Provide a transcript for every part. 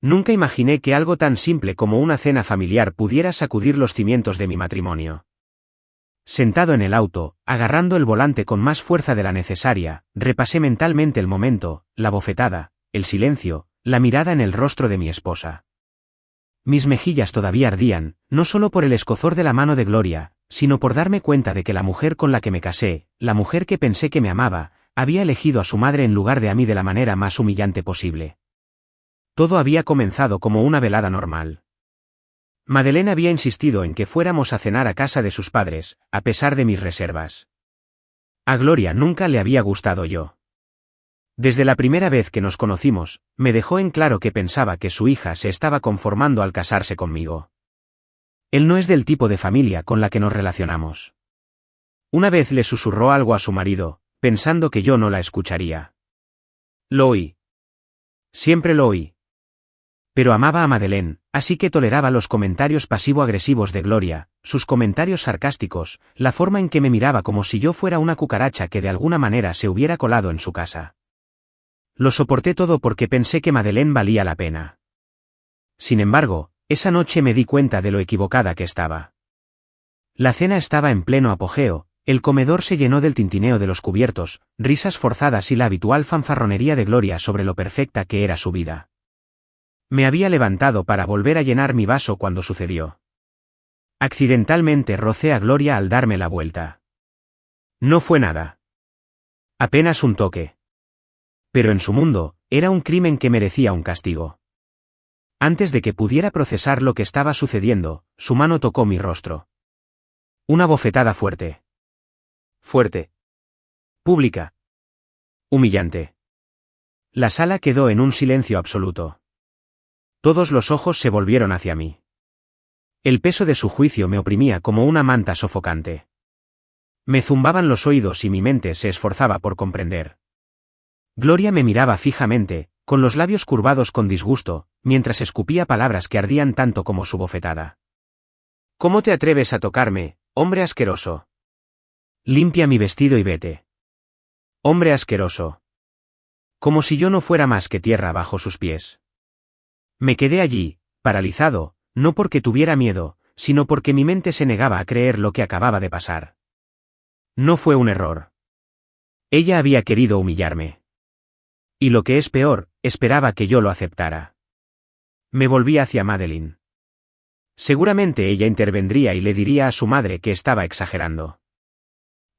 Nunca imaginé que algo tan simple como una cena familiar pudiera sacudir los cimientos de mi matrimonio. Sentado en el auto, agarrando el volante con más fuerza de la necesaria, repasé mentalmente el momento, la bofetada, el silencio, la mirada en el rostro de mi esposa. Mis mejillas todavía ardían, no solo por el escozor de la mano de Gloria, sino por darme cuenta de que la mujer con la que me casé, la mujer que pensé que me amaba, había elegido a su madre en lugar de a mí de la manera más humillante posible. Todo había comenzado como una velada normal. Madeleine había insistido en que fuéramos a cenar a casa de sus padres, a pesar de mis reservas. A Gloria nunca le había gustado yo. Desde la primera vez que nos conocimos, me dejó en claro que pensaba que su hija se estaba conformando al casarse conmigo. Él no es del tipo de familia con la que nos relacionamos. Una vez le susurró algo a su marido, pensando que yo no la escucharía. Lo oí. Siempre lo oí. Pero amaba a Madeleine, así que toleraba los comentarios pasivo-agresivos de Gloria, sus comentarios sarcásticos, la forma en que me miraba como si yo fuera una cucaracha que de alguna manera se hubiera colado en su casa. Lo soporté todo porque pensé que Madeleine valía la pena. Sin embargo, esa noche me di cuenta de lo equivocada que estaba. La cena estaba en pleno apogeo, el comedor se llenó del tintineo de los cubiertos, risas forzadas y la habitual fanfarronería de Gloria sobre lo perfecta que era su vida. Me había levantado para volver a llenar mi vaso cuando sucedió. Accidentalmente rocé a Gloria al darme la vuelta. No fue nada. Apenas un toque. Pero en su mundo, era un crimen que merecía un castigo. Antes de que pudiera procesar lo que estaba sucediendo, su mano tocó mi rostro. Una bofetada fuerte. Fuerte. Pública. Humillante. La sala quedó en un silencio absoluto. Todos los ojos se volvieron hacia mí. El peso de su juicio me oprimía como una manta sofocante. Me zumbaban los oídos y mi mente se esforzaba por comprender. Gloria me miraba fijamente, con los labios curvados con disgusto, mientras escupía palabras que ardían tanto como su bofetada. ¿Cómo te atreves a tocarme, hombre asqueroso? Limpia mi vestido y vete. Hombre asqueroso. Como si yo no fuera más que tierra bajo sus pies. Me quedé allí, paralizado, no porque tuviera miedo, sino porque mi mente se negaba a creer lo que acababa de pasar. No fue un error. Ella había querido humillarme. Y lo que es peor, esperaba que yo lo aceptara. Me volví hacia Madeleine. Seguramente ella intervendría y le diría a su madre que estaba exagerando.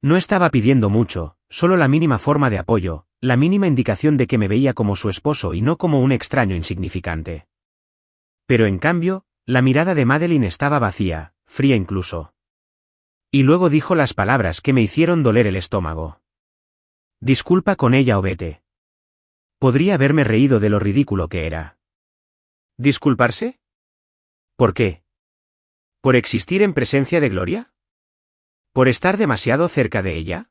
No estaba pidiendo mucho, solo la mínima forma de apoyo, la mínima indicación de que me veía como su esposo y no como un extraño insignificante. Pero en cambio, la mirada de Madeleine estaba vacía, fría incluso. Y luego dijo las palabras que me hicieron doler el estómago. Disculpa con ella o vete. Podría haberme reído de lo ridículo que era. ¿Disculparse? ¿Por qué? ¿Por existir en presencia de Gloria? ¿Por estar demasiado cerca de ella?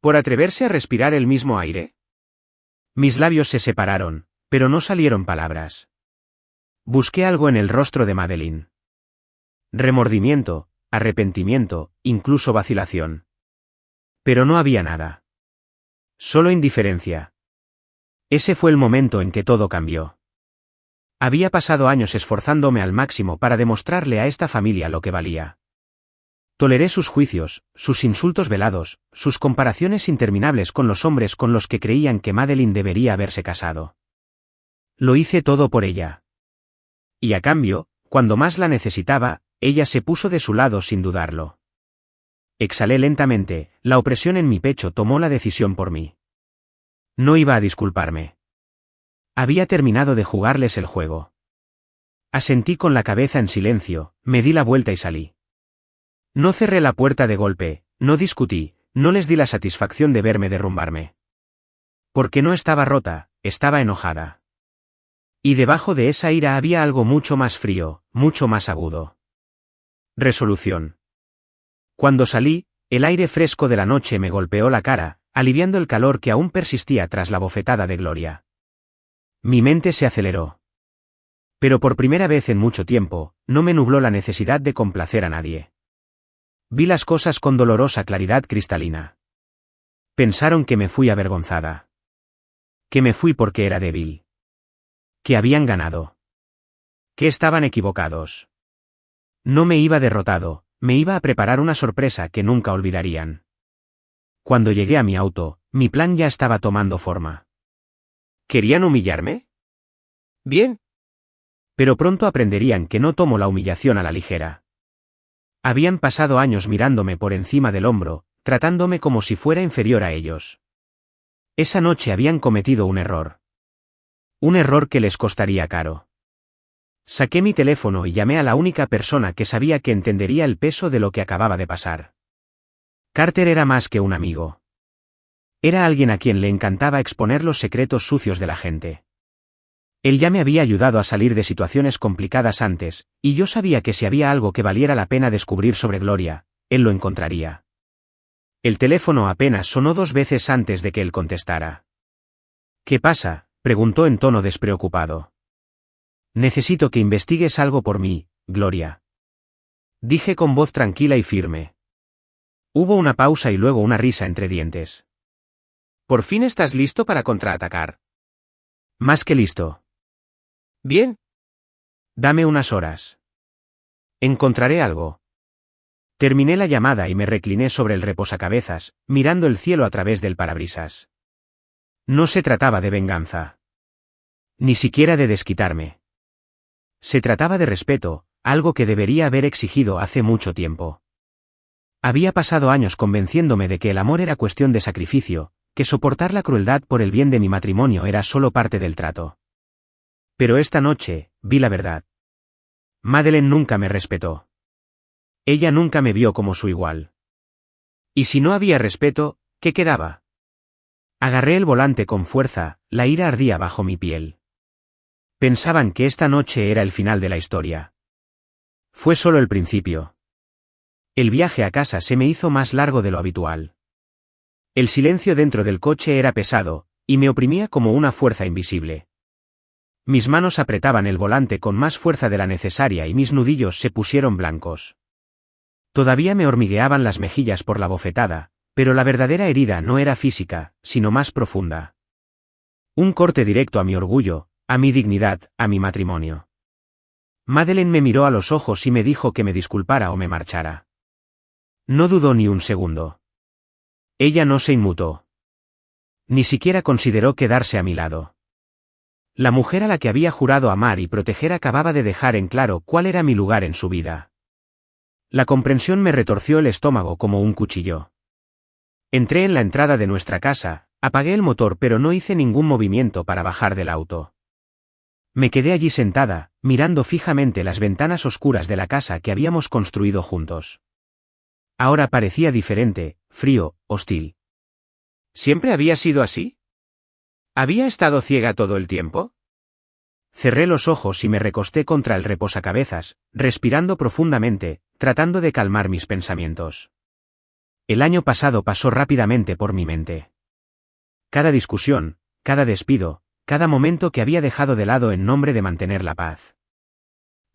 ¿Por atreverse a respirar el mismo aire? Mis labios se separaron, pero no salieron palabras. Busqué algo en el rostro de Madeleine. Remordimiento, arrepentimiento, incluso vacilación. Pero no había nada. Solo indiferencia. Ese fue el momento en que todo cambió. Había pasado años esforzándome al máximo para demostrarle a esta familia lo que valía. Toleré sus juicios, sus insultos velados, sus comparaciones interminables con los hombres con los que creían que Madeleine debería haberse casado. Lo hice todo por ella. Y a cambio, cuando más la necesitaba, ella se puso de su lado sin dudarlo. Exhalé lentamente, la opresión en mi pecho tomó la decisión por mí. No iba a disculparme. Había terminado de jugarles el juego. Asentí con la cabeza en silencio, me di la vuelta y salí. No cerré la puerta de golpe, no discutí, no les di la satisfacción de verme derrumbarme. Porque no estaba rota, estaba enojada. Y debajo de esa ira había algo mucho más frío, mucho más agudo. Resolución. Cuando salí, el aire fresco de la noche me golpeó la cara, aliviando el calor que aún persistía tras la bofetada de Gloria. Mi mente se aceleró. Pero por primera vez en mucho tiempo, no me nubló la necesidad de complacer a nadie. Vi las cosas con dolorosa claridad cristalina. Pensaron que me fui avergonzada. Que me fui porque era débil. Que habían ganado. Que estaban equivocados. No me iba derrotado, me iba a preparar una sorpresa que nunca olvidarían. Cuando llegué a mi auto, mi plan ya estaba tomando forma. ¿Querían humillarme? Bien. Pero pronto aprenderían que no tomo la humillación a la ligera. Habían pasado años mirándome por encima del hombro, tratándome como si fuera inferior a ellos. Esa noche habían cometido un error. Un error que les costaría caro. Saqué mi teléfono y llamé a la única persona que sabía que entendería el peso de lo que acababa de pasar. Carter era más que un amigo. Era alguien a quien le encantaba exponer los secretos sucios de la gente. Él ya me había ayudado a salir de situaciones complicadas antes, y yo sabía que si había algo que valiera la pena descubrir sobre Gloria, él lo encontraría. El teléfono apenas sonó 2 veces antes de que él contestara. ¿Qué pasa?, preguntó en tono despreocupado. Necesito que investigues algo por mí, Gloria. Dije con voz tranquila y firme. Hubo una pausa y luego una risa entre dientes. ¿Por fin estás listo para contraatacar? Más que listo. Bien. Dame unas horas. Encontraré algo. Terminé la llamada y me recliné sobre el reposacabezas, mirando el cielo a través del parabrisas. No se trataba de venganza. Ni siquiera de desquitarme. Se trataba de respeto, algo que debería haber exigido hace mucho tiempo. Había pasado años convenciéndome de que el amor era cuestión de sacrificio, que soportar la crueldad por el bien de mi matrimonio era solo parte del trato. Pero esta noche, vi la verdad. Madeleine nunca me respetó. Ella nunca me vio como su igual. Y si no había respeto, ¿qué quedaba? Agarré el volante con fuerza, la ira ardía bajo mi piel. Pensaban que esta noche era el final de la historia. Fue solo el principio. El viaje a casa se me hizo más largo de lo habitual. El silencio dentro del coche era pesado, y me oprimía como una fuerza invisible. Mis manos apretaban el volante con más fuerza de la necesaria y mis nudillos se pusieron blancos. Todavía me hormigueaban las mejillas por la bofetada, pero la verdadera herida no era física, sino más profunda. Un corte directo a mi orgullo, a mi dignidad, a mi matrimonio. Madeleine me miró a los ojos y me dijo que me disculpara o me marchara. No dudó ni un segundo. Ella no se inmutó. Ni siquiera consideró quedarse a mi lado. La mujer a la que había jurado amar y proteger acababa de dejar en claro cuál era mi lugar en su vida. La comprensión me retorció el estómago como un cuchillo. Entré en la entrada de nuestra casa, apagué el motor pero no hice ningún movimiento para bajar del auto. Me quedé allí sentada, mirando fijamente las ventanas oscuras de la casa que habíamos construido juntos. Ahora parecía diferente, frío, hostil. ¿Siempre había sido así? ¿Había estado ciega todo el tiempo? Cerré los ojos y me recosté contra el reposacabezas, respirando profundamente, tratando de calmar mis pensamientos. El año pasado pasó rápidamente por mi mente. Cada discusión, cada despido, cada momento que había dejado de lado en nombre de mantener la paz.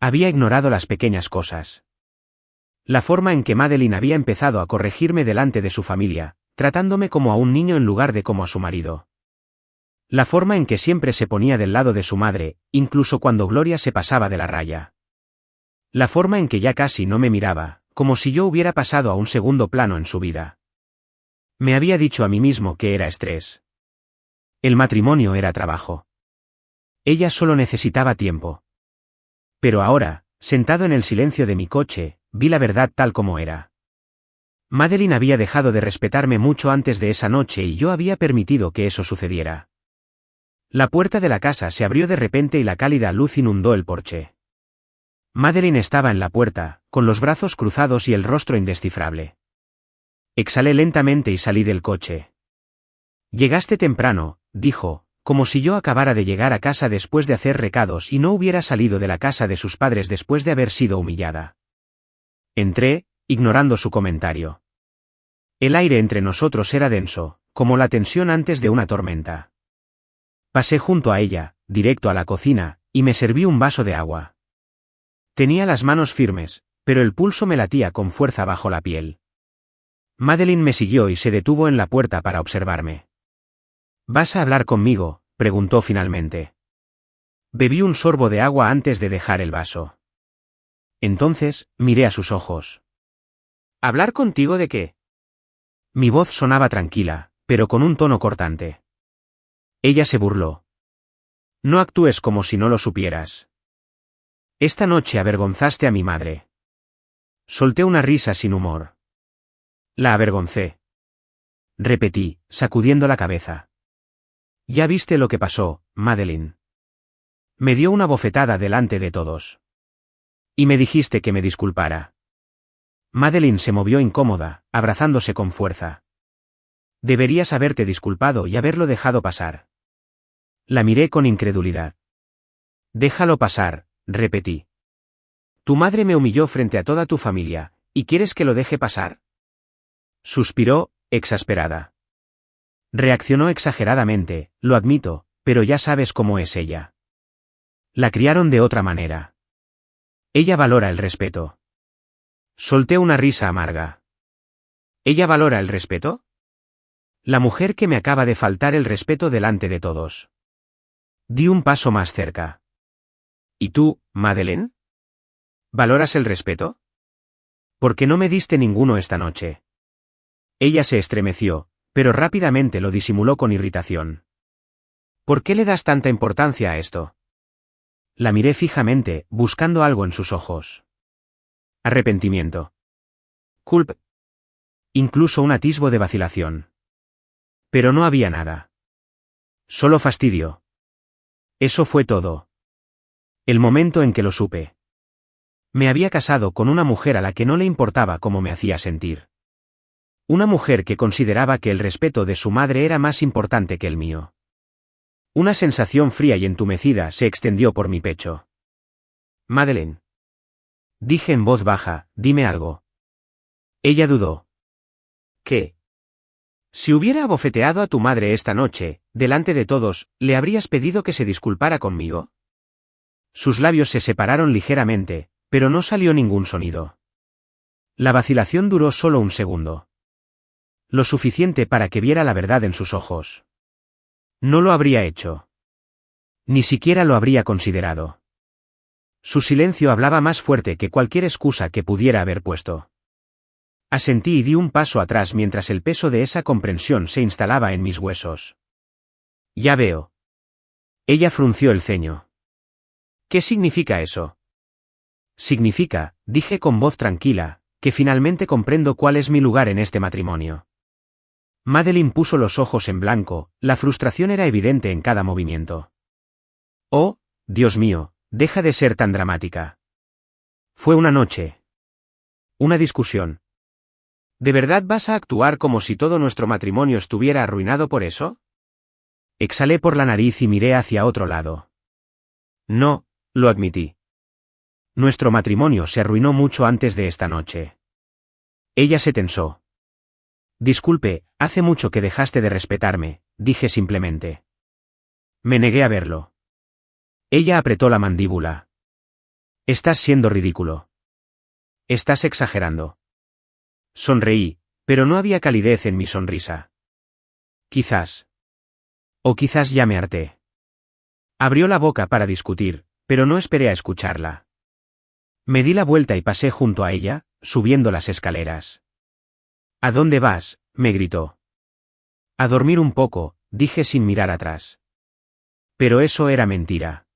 Había ignorado las pequeñas cosas. La forma en que Madeleine había empezado a corregirme delante de su familia, tratándome como a un niño en lugar de como a su marido. La forma en que siempre se ponía del lado de su madre, incluso cuando Gloria se pasaba de la raya. La forma en que ya casi no me miraba, como si yo hubiera pasado a un segundo plano en su vida. Me había dicho a mí mismo que era estrés. El matrimonio era trabajo. Ella solo necesitaba tiempo. Pero ahora, sentado en el silencio de mi coche, vi la verdad tal como era. Madeleine había dejado de respetarme mucho antes de esa noche y yo había permitido que eso sucediera. La puerta de la casa se abrió de repente y la cálida luz inundó el porche. Madeleine estaba en la puerta, con los brazos cruzados y el rostro indescifrable. Exhalé lentamente y salí del coche. Llegaste temprano, dijo, como si yo acabara de llegar a casa después de hacer recados y no hubiera salido de la casa de sus padres después de haber sido humillada. Entré, ignorando su comentario. El aire entre nosotros era denso, como la tensión antes de una tormenta. Pasé junto a ella, directo a la cocina, y me serví un vaso de agua. Tenía las manos firmes, pero el pulso me latía con fuerza bajo la piel. Madeleine me siguió y se detuvo en la puerta para observarme. ¿Vas a hablar conmigo?, preguntó finalmente. Bebí un sorbo de agua antes de dejar el vaso. Entonces, miré a sus ojos. ¿Hablar contigo de qué? Mi voz sonaba tranquila, pero con un tono cortante. Ella se burló. No actúes como si no lo supieras. Esta noche avergonzaste a mi madre. Solté una risa sin humor. La avergoncé. Repetí, sacudiendo la cabeza. Ya viste lo que pasó, Madeline. Me dio una bofetada delante de todos. Y me dijiste que me disculpara. Madeline se movió incómoda, abrazándose con fuerza. Deberías haberte disculpado y haberlo dejado pasar. La miré con incredulidad. Déjalo pasar, repetí. Tu madre me humilló frente a toda tu familia, ¿y quieres que lo deje pasar? Suspiró, exasperada. Reaccionó exageradamente, lo admito, pero ya sabes cómo es ella. La criaron de otra manera. Ella valora el respeto. Solté una risa amarga. ¿Ella valora el respeto? La mujer que me acaba de faltar el respeto delante de todos. Di un paso más cerca. ¿Y tú, Madeleine? ¿Valoras el respeto? ¿Por qué no me diste ninguno esta noche? Ella se estremeció, pero rápidamente lo disimuló con irritación. ¿Por qué le das tanta importancia a esto? La miré fijamente, buscando algo en sus ojos. Arrepentimiento. Culpa. Incluso un atisbo de vacilación. Pero no había nada. Solo fastidio. Eso fue todo. El momento en que lo supe. Me había casado con una mujer a la que no le importaba cómo me hacía sentir. Una mujer que consideraba que el respeto de su madre era más importante que el mío. Una sensación fría y entumecida se extendió por mi pecho. Madeleine. Dije en voz baja, dime algo. Ella dudó. ¿Qué? Si hubiera abofeteado a tu madre esta noche, delante de todos, ¿le habrías pedido que se disculpara conmigo? Sus labios se separaron ligeramente, pero no salió ningún sonido. La vacilación duró solo un segundo. Lo suficiente para que viera la verdad en sus ojos. No lo habría hecho. Ni siquiera lo habría considerado. Su silencio hablaba más fuerte que cualquier excusa que pudiera haber puesto. Asentí y di un paso atrás mientras el peso de esa comprensión se instalaba en mis huesos. Ya veo. Ella frunció el ceño. ¿Qué significa eso? Significa, dije con voz tranquila, que finalmente comprendo cuál es mi lugar en este matrimonio. Madeline puso los ojos en blanco, la frustración era evidente en cada movimiento. Oh, Dios mío, deja de ser tan dramática. Fue una noche. Una discusión. ¿De verdad vas a actuar como si todo nuestro matrimonio estuviera arruinado por eso? Exhalé por la nariz y miré hacia otro lado. No, lo admití. Nuestro matrimonio se arruinó mucho antes de esta noche. Ella se tensó. Disculpe, hace mucho que dejaste de respetarme, dije simplemente. Me negué a verlo. Ella apretó la mandíbula. Estás siendo ridículo. Estás exagerando. Sonreí, pero no había calidez en mi sonrisa. Quizás. O quizás ya me harté. Abrió la boca para discutir, pero no esperé a escucharla. Me di la vuelta y pasé junto a ella, subiendo las escaleras. ¿A dónde vas?, me gritó. A dormir un poco, dije sin mirar atrás. Pero eso era mentira.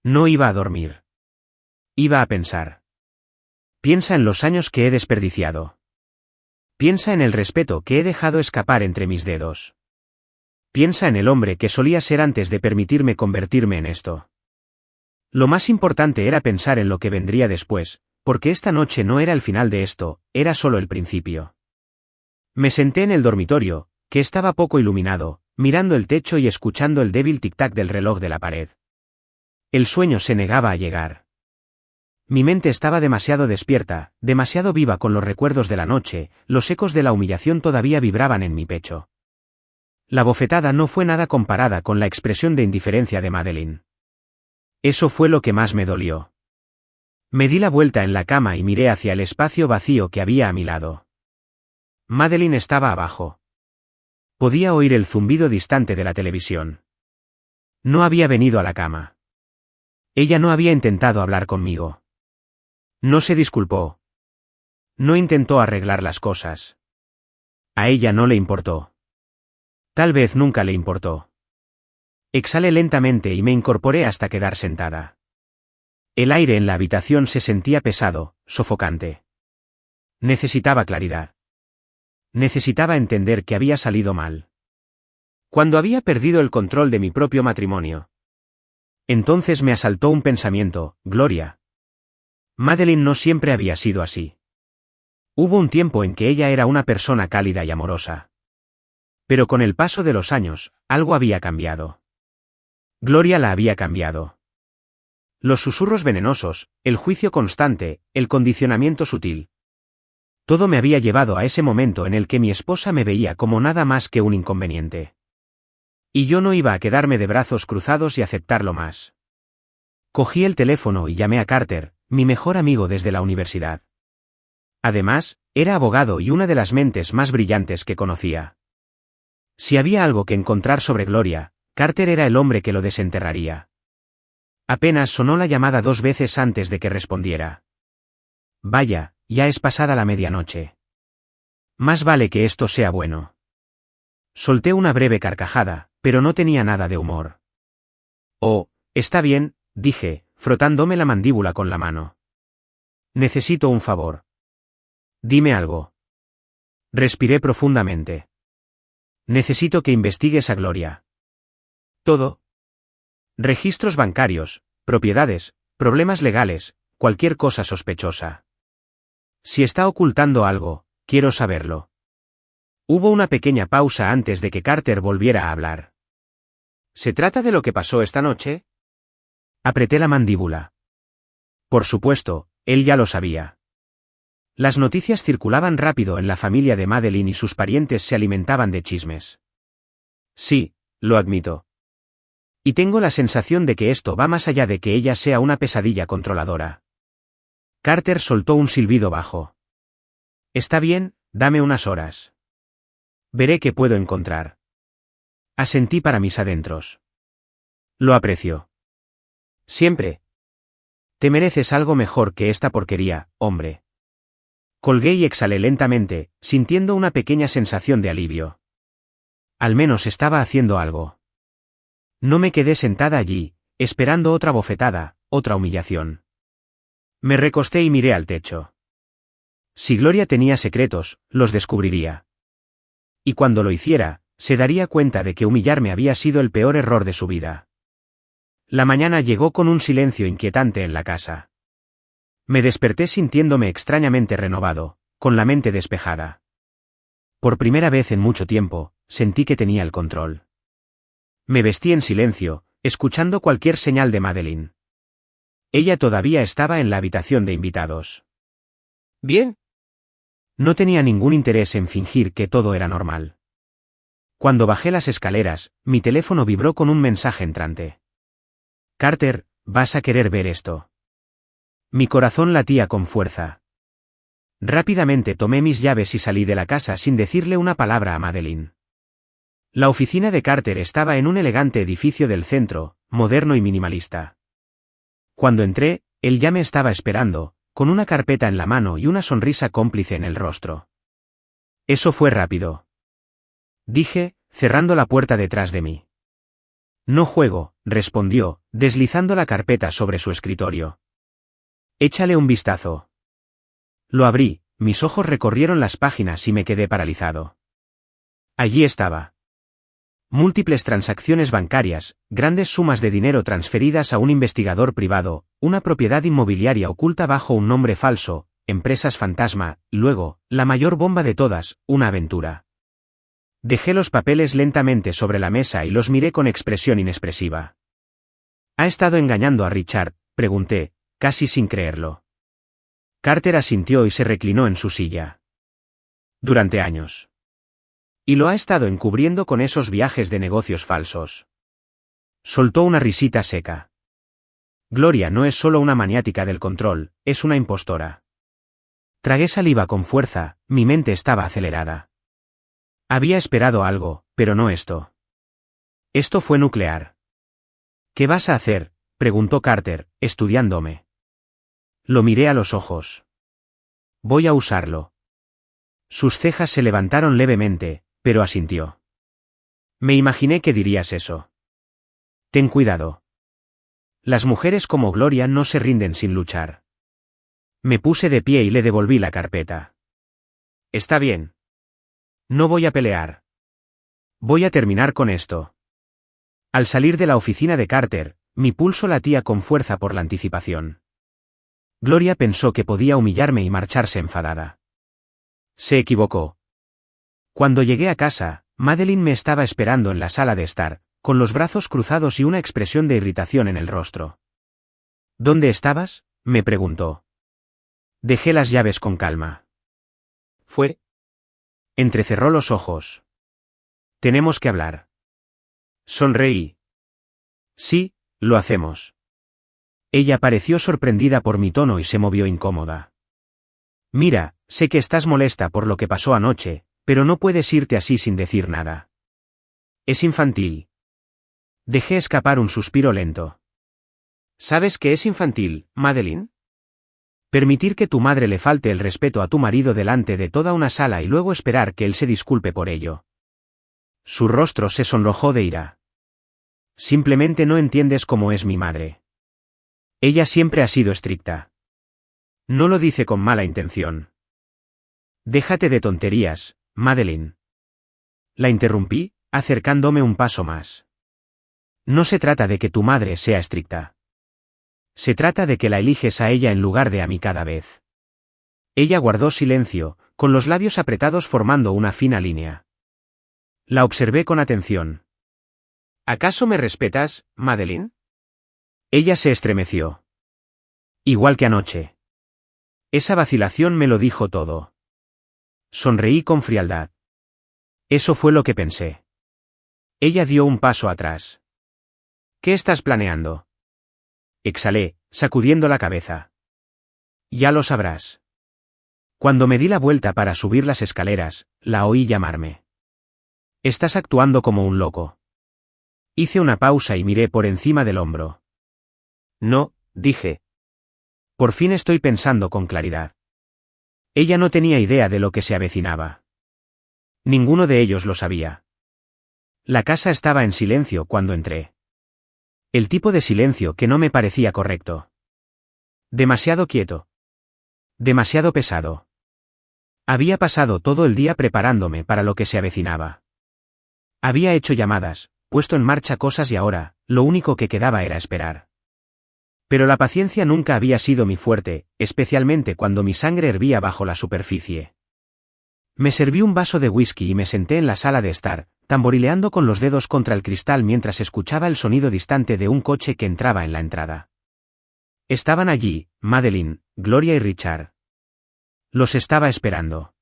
No iba a dormir. Iba a pensar. Piensa en los años que he desperdiciado. Piensa en el respeto que he dejado escapar entre mis dedos. Piensa en el hombre que solía ser antes de permitirme convertirme en esto. Lo más importante era pensar en lo que vendría después, porque esta noche no era el final de esto, era solo el principio. Me senté en el dormitorio, que estaba poco iluminado, mirando el techo y escuchando el débil tic-tac del reloj de la pared. El sueño se negaba a llegar. Mi mente estaba demasiado despierta, demasiado viva con los recuerdos de la noche, los ecos de la humillación todavía vibraban en mi pecho. La bofetada no fue nada comparada con la expresión de indiferencia de Madeline. Eso fue lo que más me dolió. Me di la vuelta en la cama y miré hacia el espacio vacío que había a mi lado. Madeline estaba abajo. Podía oír el zumbido distante de la televisión. No había venido a la cama. Ella no había intentado hablar conmigo. No se disculpó. No intentó arreglar las cosas. A ella no le importó. Tal vez nunca le importó. Exhalé lentamente y me incorporé hasta quedar sentada. El aire en la habitación se sentía pesado, sofocante. Necesitaba claridad. Necesitaba entender que había salido mal. Cuando había perdido el control de mi propio matrimonio. Entonces me asaltó un pensamiento: Gloria. Madeline no siempre había sido así. Hubo un tiempo en que ella era una persona cálida y amorosa. Pero con el paso de los años, algo había cambiado. Gloria la había cambiado. Los susurros venenosos, el juicio constante, el condicionamiento sutil. Todo me había llevado a ese momento en el que mi esposa me veía como nada más que un inconveniente. Y yo no iba a quedarme de brazos cruzados y aceptarlo más. Cogí el teléfono y llamé a Carter, mi mejor amigo desde la universidad. Además, era abogado y una de las mentes más brillantes que conocía. Si había algo que encontrar sobre Gloria, Carter era el hombre que lo desenterraría. Apenas sonó la llamada 2 veces antes de que respondiera. Vaya, ya es pasada la medianoche. Más vale que esto sea bueno. Solté una breve carcajada, pero no tenía nada de humor. Oh, está bien, dije, frotándome la mandíbula con la mano. Necesito un favor. Dime algo. Respiré profundamente. Necesito que investigues a Gloria. Todo. Registros bancarios, propiedades, problemas legales, cualquier cosa sospechosa. Si está ocultando algo, quiero saberlo. Hubo una pequeña pausa antes de que Carter volviera a hablar. ¿Se trata de lo que pasó esta noche? Apreté la mandíbula. Por supuesto, él ya lo sabía. Las noticias circulaban rápido en la familia de Madeline y sus parientes se alimentaban de chismes. Sí, lo admito. Y tengo la sensación de que esto va más allá de que ella sea una pesadilla controladora. Carter soltó un silbido bajo. Está bien, dame unas horas. Veré qué puedo encontrar. Asentí para mis adentros. Lo aprecio. Siempre. Te mereces algo mejor que esta porquería, hombre. Colgué y exhalé lentamente, sintiendo una pequeña sensación de alivio. Al menos estaba haciendo algo. No me quedé sentada allí, esperando otra bofetada, otra humillación. Me recosté y miré al techo. Si Gloria tenía secretos, los descubriría. Y cuando lo hiciera, se daría cuenta de que humillarme había sido el peor error de su vida. La mañana llegó con un silencio inquietante en la casa. Me desperté sintiéndome extrañamente renovado, con la mente despejada. Por primera vez en mucho tiempo, sentí que tenía el control. Me vestí en silencio, escuchando cualquier señal de Madeline. Ella todavía estaba en la habitación de invitados. ¿Bien? No tenía ningún interés en fingir que todo era normal. Cuando bajé las escaleras, mi teléfono vibró con un mensaje entrante. Carter, vas a querer ver esto. Mi corazón latía con fuerza. Rápidamente tomé mis llaves y salí de la casa sin decirle una palabra a Madeline. La oficina de Carter estaba en un elegante edificio del centro, moderno y minimalista. Cuando entré, él ya me estaba esperando, con una carpeta en la mano y una sonrisa cómplice en el rostro. Eso fue rápido. Dije, cerrando la puerta detrás de mí. No juego, respondió, deslizando la carpeta sobre su escritorio. Échale un vistazo. Lo abrí, mis ojos recorrieron las páginas y me quedé paralizado. Allí estaba. Múltiples transacciones bancarias, grandes sumas de dinero transferidas a un investigador privado, una propiedad inmobiliaria oculta bajo un nombre falso, empresas fantasma, luego, la mayor bomba de todas, una aventura. Dejé los papeles lentamente sobre la mesa y los miré con expresión inexpresiva. ¿Ha estado engañando a Richard?, pregunté, casi sin creerlo. Carter asintió y se reclinó en su silla. Durante años. Y lo ha estado encubriendo con esos viajes de negocios falsos. Soltó una risita seca. Gloria no es solo una maniática del control, es una impostora. Tragué saliva con fuerza, mi mente estaba acelerada. Había esperado algo, pero no esto. Esto fue nuclear. ¿Qué vas a hacer?, preguntó Carter, estudiándome. Lo miré a los ojos. Voy a usarlo. Sus cejas se levantaron levemente, pero asintió. Me imaginé que dirías eso. Ten cuidado. Las mujeres como Gloria no se rinden sin luchar. Me puse de pie y le devolví la carpeta. Está bien. No voy a pelear. Voy a terminar con esto. Al salir de la oficina de Carter, mi pulso latía con fuerza por la anticipación. Gloria pensó que podía humillarme y marcharse enfadada. Se equivocó. Cuando llegué a casa, Madeline me estaba esperando en la sala de estar, con los brazos cruzados y una expresión de irritación en el rostro. ¿Dónde estabas?, me preguntó. Dejé las llaves con calma. ¿Fue? Entrecerró los ojos. Tenemos que hablar. Sonreí. Sí, lo hacemos. Ella pareció sorprendida por mi tono y se movió incómoda. Mira, sé que estás molesta por lo que pasó anoche, pero no puedes irte así sin decir nada. Es infantil. Dejé escapar un suspiro lento. ¿Sabes qué es infantil, Madeline? Permitir que tu madre le falte el respeto a tu marido delante de toda una sala y luego esperar que él se disculpe por ello. Su rostro se sonrojó de ira. Simplemente no entiendes cómo es mi madre. Ella siempre ha sido estricta. No lo dice con mala intención. Déjate de tonterías, Madeline. La interrumpí, acercándome un paso más. No se trata de que tu madre sea estricta. Se trata de que la eliges a ella en lugar de a mí cada vez. Ella guardó silencio, con los labios apretados formando una fina línea. La observé con atención. ¿Acaso me respetas, Madeline? Ella se estremeció. Igual que anoche. Esa vacilación me lo dijo todo. Sonreí con frialdad. Eso fue lo que pensé. Ella dio un paso atrás. ¿Qué estás planeando? Exhalé, sacudiendo la cabeza. Ya lo sabrás. Cuando me di la vuelta para subir las escaleras, la oí llamarme. Estás actuando como un loco. Hice una pausa y miré por encima del hombro. No, dije. Por fin estoy pensando con claridad. Ella no tenía idea de lo que se avecinaba. Ninguno de ellos lo sabía. La casa estaba en silencio cuando entré. El tipo de silencio que no me parecía correcto. Demasiado quieto. Demasiado pesado. Había pasado todo el día preparándome para lo que se avecinaba. Había hecho llamadas, puesto en marcha cosas y ahora, lo único que quedaba era esperar. Pero la paciencia nunca había sido mi fuerte, especialmente cuando mi sangre hervía bajo la superficie. Me serví un vaso de whisky y me senté en la sala de estar, tamborileando con los dedos contra el cristal mientras escuchaba el sonido distante de un coche que entraba en la entrada. Estaban allí, Madeline, Gloria y Richard. Los estaba esperando.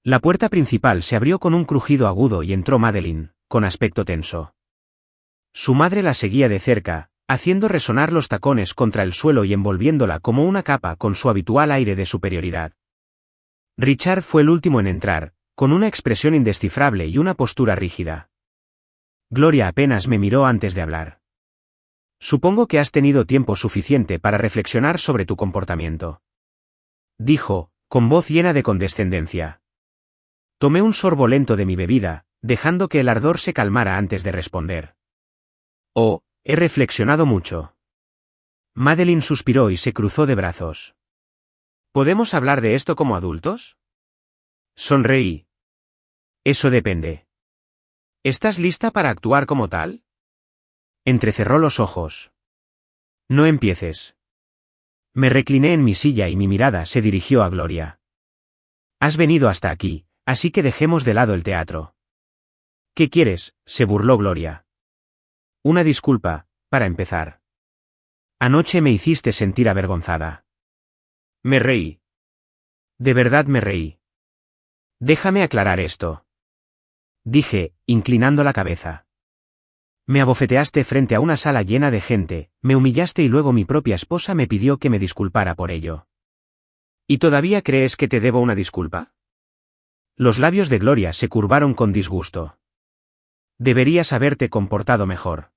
La puerta principal se abrió con un crujido agudo y entró Madeline, con aspecto tenso. Su madre la seguía de cerca, haciendo resonar los tacones contra el suelo y envolviéndola como una capa con su habitual aire de superioridad. Richard fue el último en entrar, con una expresión indescifrable y una postura rígida. Gloria apenas me miró antes de hablar. Supongo que has tenido tiempo suficiente para reflexionar sobre tu comportamiento. Dijo, con voz llena de condescendencia. Tomé un sorbo lento de mi bebida, dejando que el ardor se calmara antes de responder. Oh, he reflexionado mucho. Madeline suspiró y se cruzó de brazos. ¿Podemos hablar de esto como adultos? Sonreí. Eso depende. ¿Estás lista para actuar como tal? Entrecerró los ojos. No empieces. Me recliné en mi silla y mi mirada se dirigió a Gloria. Has venido hasta aquí, así que dejemos de lado el teatro. ¿Qué quieres?, se burló Gloria. Una disculpa, para empezar. Anoche me hiciste sentir avergonzada. Me reí. De verdad me reí. Déjame aclarar esto. Dije, inclinando la cabeza. Me abofeteaste frente a una sala llena de gente, me humillaste y luego mi propia esposa me pidió que me disculpara por ello. ¿Y todavía crees que te debo una disculpa? Los labios de Gloria se curvaron con disgusto. Deberías haberte comportado mejor.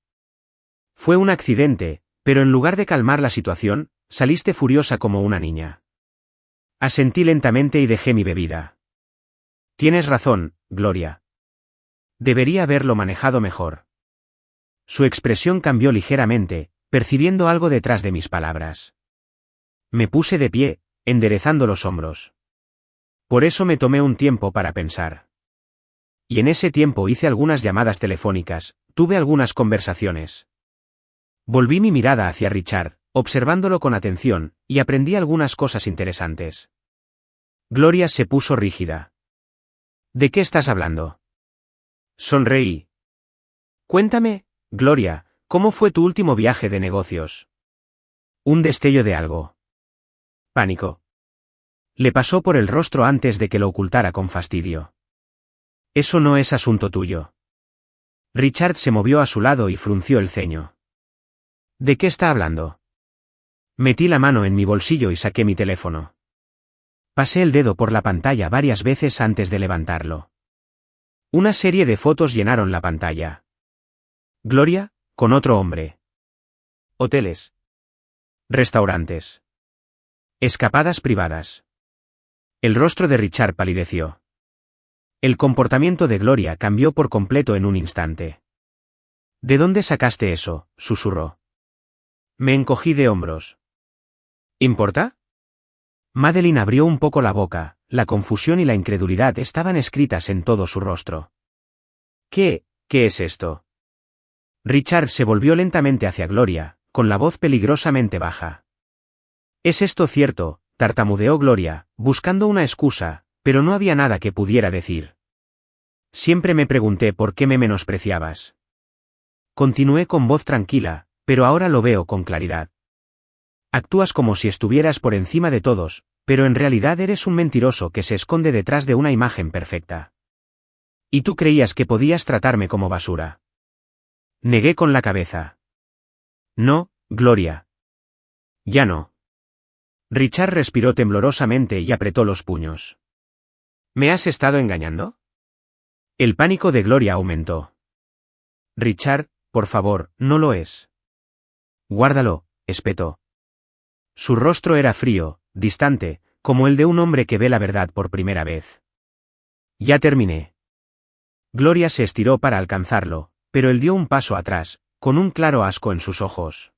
Fue un accidente, Pero en lugar de calmar la situación, saliste furiosa como una niña. Asentí lentamente y dejé mi bebida. Tienes razón, Gloria. Debería haberlo manejado mejor. Su expresión cambió ligeramente, percibiendo algo detrás de mis palabras. Me puse de pie, enderezando los hombros. Por eso me tomé un tiempo para pensar. Y en ese tiempo hice algunas llamadas telefónicas, tuve algunas conversaciones. Volví mi mirada hacia Richard, observándolo con atención, y aprendí algunas cosas interesantes. Gloria se puso rígida. ¿De qué estás hablando? Sonreí. Cuéntame, Gloria, ¿cómo fue tu último viaje de negocios? Un destello de algo. Pánico. Le pasó por el rostro antes de que lo ocultara con fastidio. Eso no es asunto tuyo. Richard se movió a su lado y frunció el ceño. ¿De qué está hablando? Metí la mano en mi bolsillo y saqué mi teléfono. Pasé el dedo por la pantalla varias veces antes de levantarlo. Una serie de fotos llenaron la pantalla. Gloria, con otro hombre. Hoteles. Restaurantes. Escapadas privadas. El rostro de Richard palideció. El comportamiento de Gloria cambió por completo en un instante. ¿De dónde sacaste eso?, susurró. Me encogí de hombros. ¿Importa? Madeline abrió un poco la boca, la confusión y la incredulidad estaban escritas en todo su rostro. ¿Qué es esto? Richard se volvió lentamente hacia Gloria, con la voz peligrosamente baja. ¿Es esto cierto?, tartamudeó Gloria, buscando una excusa, pero no había nada que pudiera decir. Siempre me pregunté por qué me menospreciabas. Continué con voz tranquila, pero ahora lo veo con claridad. Actúas como si estuvieras por encima de todos, pero en realidad eres un mentiroso que se esconde detrás de una imagen perfecta. Y tú creías que podías tratarme como basura. Negué con la cabeza. No, Gloria. Ya no. Richard respiró temblorosamente y apretó los puños. ¿Me has estado engañando? El pánico de Gloria aumentó. Richard, por favor, no lo es. Guárdalo, espetó. Su rostro era frío, distante, como el de un hombre que ve la verdad por primera vez. Ya terminé. Gloria se estiró para alcanzarlo, pero él dio un paso atrás, con un claro asco en sus ojos.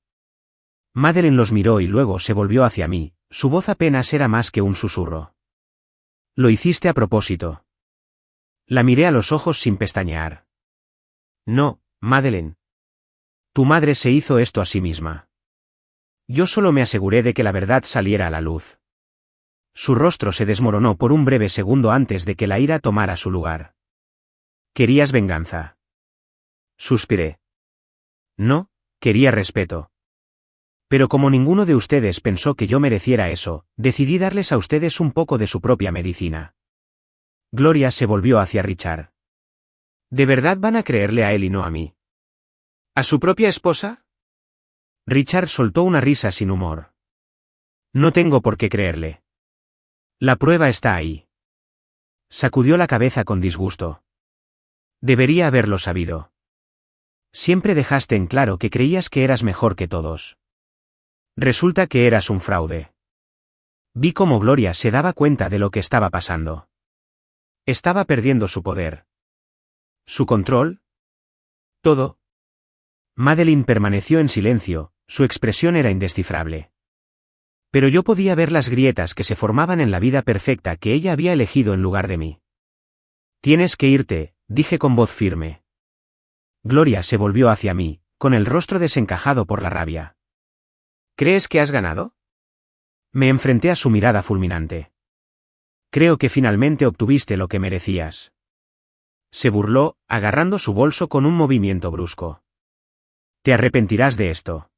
Madeline los miró y luego se volvió hacia mí, su voz apenas era más que un susurro. Lo hiciste a propósito. La miré a los ojos sin pestañear. No, Madeline. Tu madre se hizo esto a sí misma. Yo solo me aseguré de que la verdad saliera a la luz. Su rostro se desmoronó por un breve segundo antes de que la ira tomara su lugar. ¿Querías venganza? Suspiré. No, quería respeto. Pero como ninguno de ustedes pensó que yo mereciera eso, decidí darles a ustedes un poco de su propia medicina. Gloria se volvió hacia Richard. ¿De verdad van a creerle a él y no a mí? ¿A su propia esposa? Richard soltó una risa sin humor. No tengo por qué creerle. La prueba está ahí. Sacudió la cabeza con disgusto. Debería haberlo sabido. Siempre dejaste en claro que creías que eras mejor que todos. Resulta que eras un fraude. Vi cómo Gloria se daba cuenta de lo que estaba pasando. Estaba perdiendo su poder. ¿Su control? Todo. Madeline permaneció en silencio, su expresión era indescifrable. Pero yo podía ver las grietas que se formaban en la vida perfecta que ella había elegido en lugar de mí. Tienes que irte, dije con voz firme. Gloria se volvió hacia mí, con el rostro desencajado por la rabia. ¿Crees que has ganado? Me enfrenté a su mirada fulminante. Creo que finalmente obtuviste lo que merecías. Se burló, agarrando su bolso con un movimiento brusco. Te arrepentirás de esto.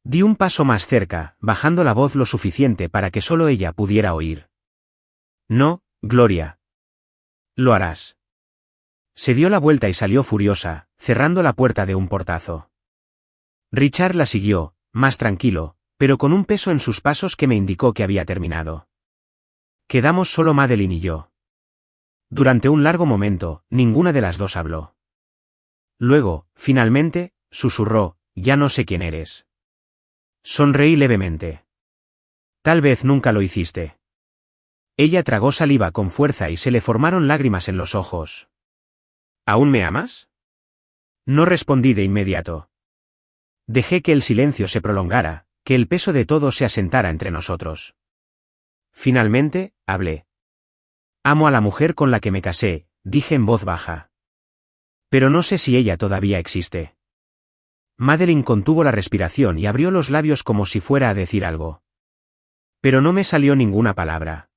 Di un paso más cerca, bajando la voz lo suficiente para que solo ella pudiera oír. No, Gloria. Lo harás. Se dio la vuelta y salió furiosa, cerrando la puerta de un portazo. Richard la siguió, más tranquilo, pero con un peso en sus pasos que me indicó que había terminado. Quedamos solo Madeline y yo. Durante un largo momento, ninguna de las dos habló. Luego, finalmente, susurró, ya no sé quién eres. Sonreí levemente. Tal vez nunca lo hiciste. Ella tragó saliva con fuerza y se le formaron lágrimas en los ojos. ¿Aún me amas? No respondí de inmediato. Dejé que el silencio se prolongara, que el peso de todo se asentara entre nosotros. Finalmente, hablé. Amo a la mujer con la que me casé, dije en voz baja. Pero no sé si ella todavía existe. Madeline contuvo la respiración y abrió los labios como si fuera a decir algo. Pero no me salió ninguna palabra.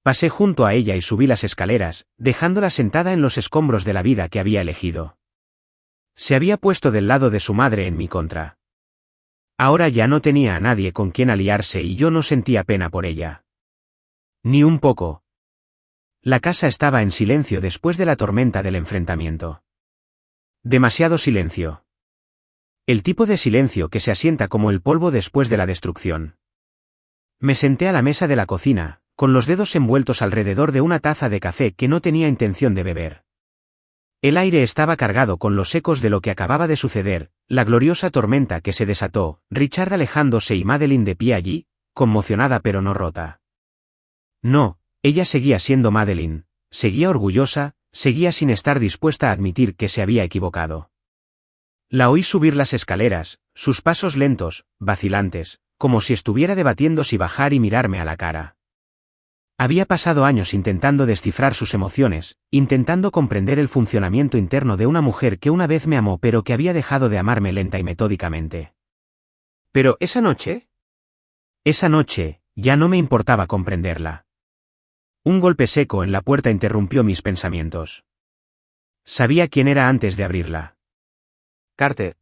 Pasé junto a ella y subí las escaleras, dejándola sentada en los escombros de la vida que había elegido. Se había puesto del lado de su madre en mi contra. Ahora ya no tenía a nadie con quien aliarse y yo no sentía pena por ella. Ni un poco. La casa estaba en silencio después de la tormenta del enfrentamiento. Demasiado silencio. El tipo de silencio que se asienta como el polvo después de la destrucción. Me senté a la mesa de la cocina, con los dedos envueltos alrededor de una taza de café que no tenía intención de beber. El aire estaba cargado con los ecos de lo que acababa de suceder, la gloriosa tormenta que se desató, Richard alejándose y Madeline de pie allí, conmocionada pero no rota. No, ella seguía siendo Madeline, seguía orgullosa, seguía sin estar dispuesta a admitir que se había equivocado. La oí subir las escaleras, sus pasos lentos, vacilantes, como si estuviera debatiendo si bajar y mirarme a la cara. Había pasado años intentando descifrar sus emociones, intentando comprender el funcionamiento interno de una mujer que una vez me amó pero que había dejado de amarme lenta y metódicamente. ¿Pero esa noche? Esa noche, ya no me importaba comprenderla. Un golpe seco en la puerta interrumpió mis pensamientos. Sabía quién era antes de abrirla. Carter.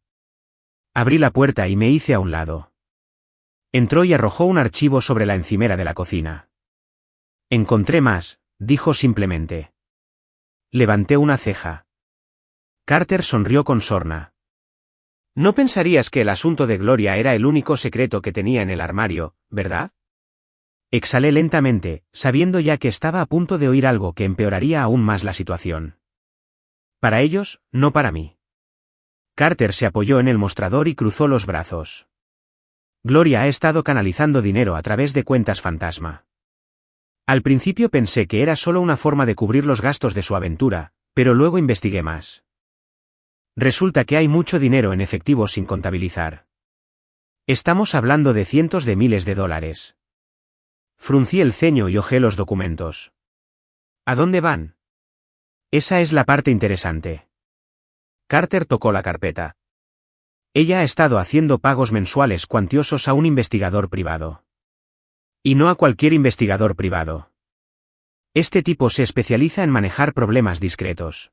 Abrí la puerta y me hice a un lado. Entró y arrojó un archivo sobre la encimera de la cocina. Encontré más, dijo simplemente. Levanté una ceja. Carter sonrió con sorna. No pensarías que el asunto de Gloria era el único secreto que tenía en el armario, ¿verdad? Exhalé lentamente, sabiendo ya que estaba a punto de oír algo que empeoraría aún más la situación. Para ellos, no para mí. Carter se apoyó en el mostrador y cruzó los brazos. Gloria ha estado canalizando dinero a través de cuentas fantasma. Al principio pensé que era solo una forma de cubrir los gastos de su aventura, pero luego investigué más. Resulta que hay mucho dinero en efectivo sin contabilizar. Estamos hablando de cientos de miles de dólares. Fruncí el ceño y hojé los documentos. ¿A dónde van? Esa es la parte interesante. Carter tocó la carpeta. Ella ha estado haciendo pagos mensuales cuantiosos a un investigador privado. Y no a cualquier investigador privado. Este tipo se especializa en manejar problemas discretos.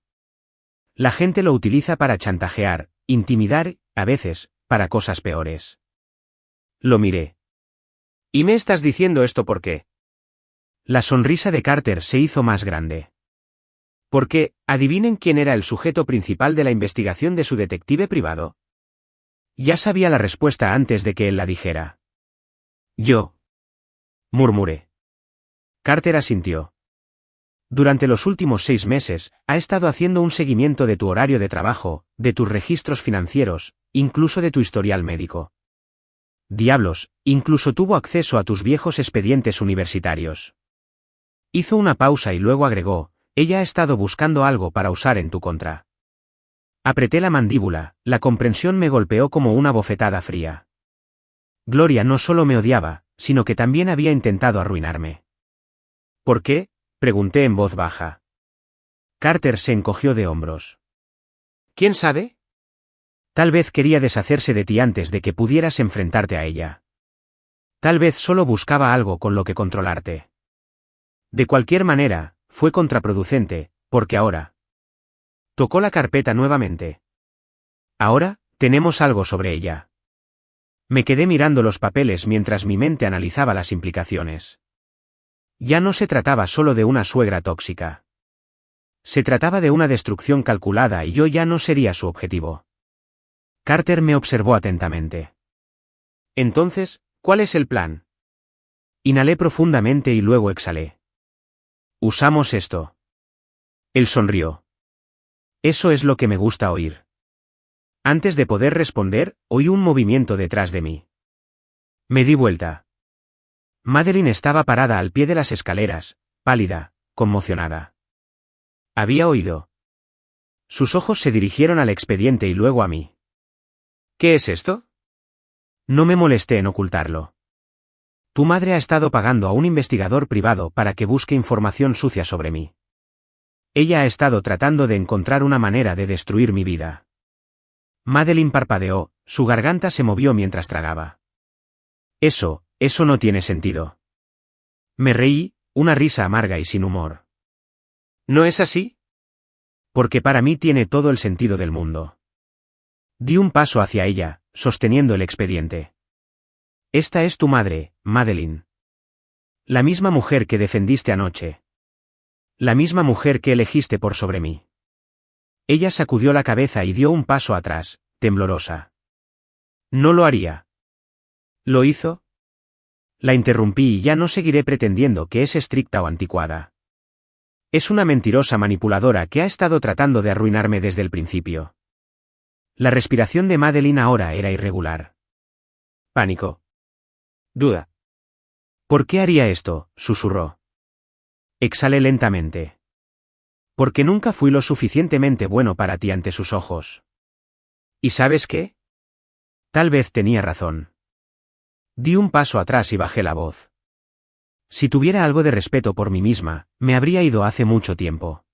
La gente lo utiliza para chantajear, intimidar, a veces, para cosas peores. Lo miré. ¿Y me estás diciendo esto por qué? La sonrisa de Carter se hizo más grande. Porque, adivinen quién era el sujeto principal de la investigación de su detective privado. Ya sabía la respuesta antes de que él la dijera. Yo. Murmuré. Carter asintió. Durante los últimos 6 meses, ha estado haciendo un seguimiento de tu horario de trabajo, de tus registros financieros, incluso de tu historial médico. Diablos, incluso tuvo acceso a tus viejos expedientes universitarios. Hizo una pausa y luego agregó, ella ha estado buscando algo para usar en tu contra. Apreté la mandíbula, la comprensión me golpeó como una bofetada fría. Gloria no solo me odiaba, sino que también había intentado arruinarme. ¿Por qué?, pregunté en voz baja. Carter se encogió de hombros. ¿Quién sabe? Tal vez quería deshacerse de ti antes de que pudieras enfrentarte a ella. Tal vez solo buscaba algo con lo que controlarte. De cualquier manera, fue contraproducente, porque ahora... Tocó la carpeta nuevamente. Ahora, tenemos algo sobre ella. Me quedé mirando los papeles mientras mi mente analizaba las implicaciones. Ya no se trataba solo de una suegra tóxica. Se trataba de una destrucción calculada y yo ya no sería su objetivo. Carter me observó atentamente. Entonces, ¿cuál es el plan? Inhalé profundamente y luego exhalé. Usamos esto. Él sonrió. Eso es lo que me gusta oír. Antes de poder responder, oí un movimiento detrás de mí. Me di vuelta. Madeline estaba parada al pie de las escaleras, pálida, conmocionada. Había oído. Sus ojos se dirigieron al expediente y luego a mí. ¿Qué es esto? No me molesté en ocultarlo. Tu madre ha estado pagando a un investigador privado para que busque información sucia sobre mí. Ella ha estado tratando de encontrar una manera de destruir mi vida. Madeline parpadeó, su garganta se movió mientras tragaba. Eso no tiene sentido. Me reí, una risa amarga y sin humor. ¿No es así? Porque para mí tiene todo el sentido del mundo. Di un paso hacia ella, sosteniendo el expediente. Esta es tu madre, Madeline. La misma mujer que defendiste anoche. La misma mujer que elegiste por sobre mí. Ella sacudió la cabeza y dio un paso atrás, temblorosa. No lo haría. ¿Lo hizo? La interrumpí y ya no seguiré pretendiendo que es estricta o anticuada. Es una mentirosa manipuladora que ha estado tratando de arruinarme desde el principio. La respiración de Madeline ahora era irregular. Pánico. Duda. ¿Por qué haría esto?, susurró. Exhalé lentamente. Porque nunca fui lo suficientemente bueno para ti ante sus ojos. ¿Y sabes qué? Tal vez tenía razón. Di un paso atrás y bajé la voz. Si tuviera algo de respeto por mí misma, me habría ido hace mucho tiempo.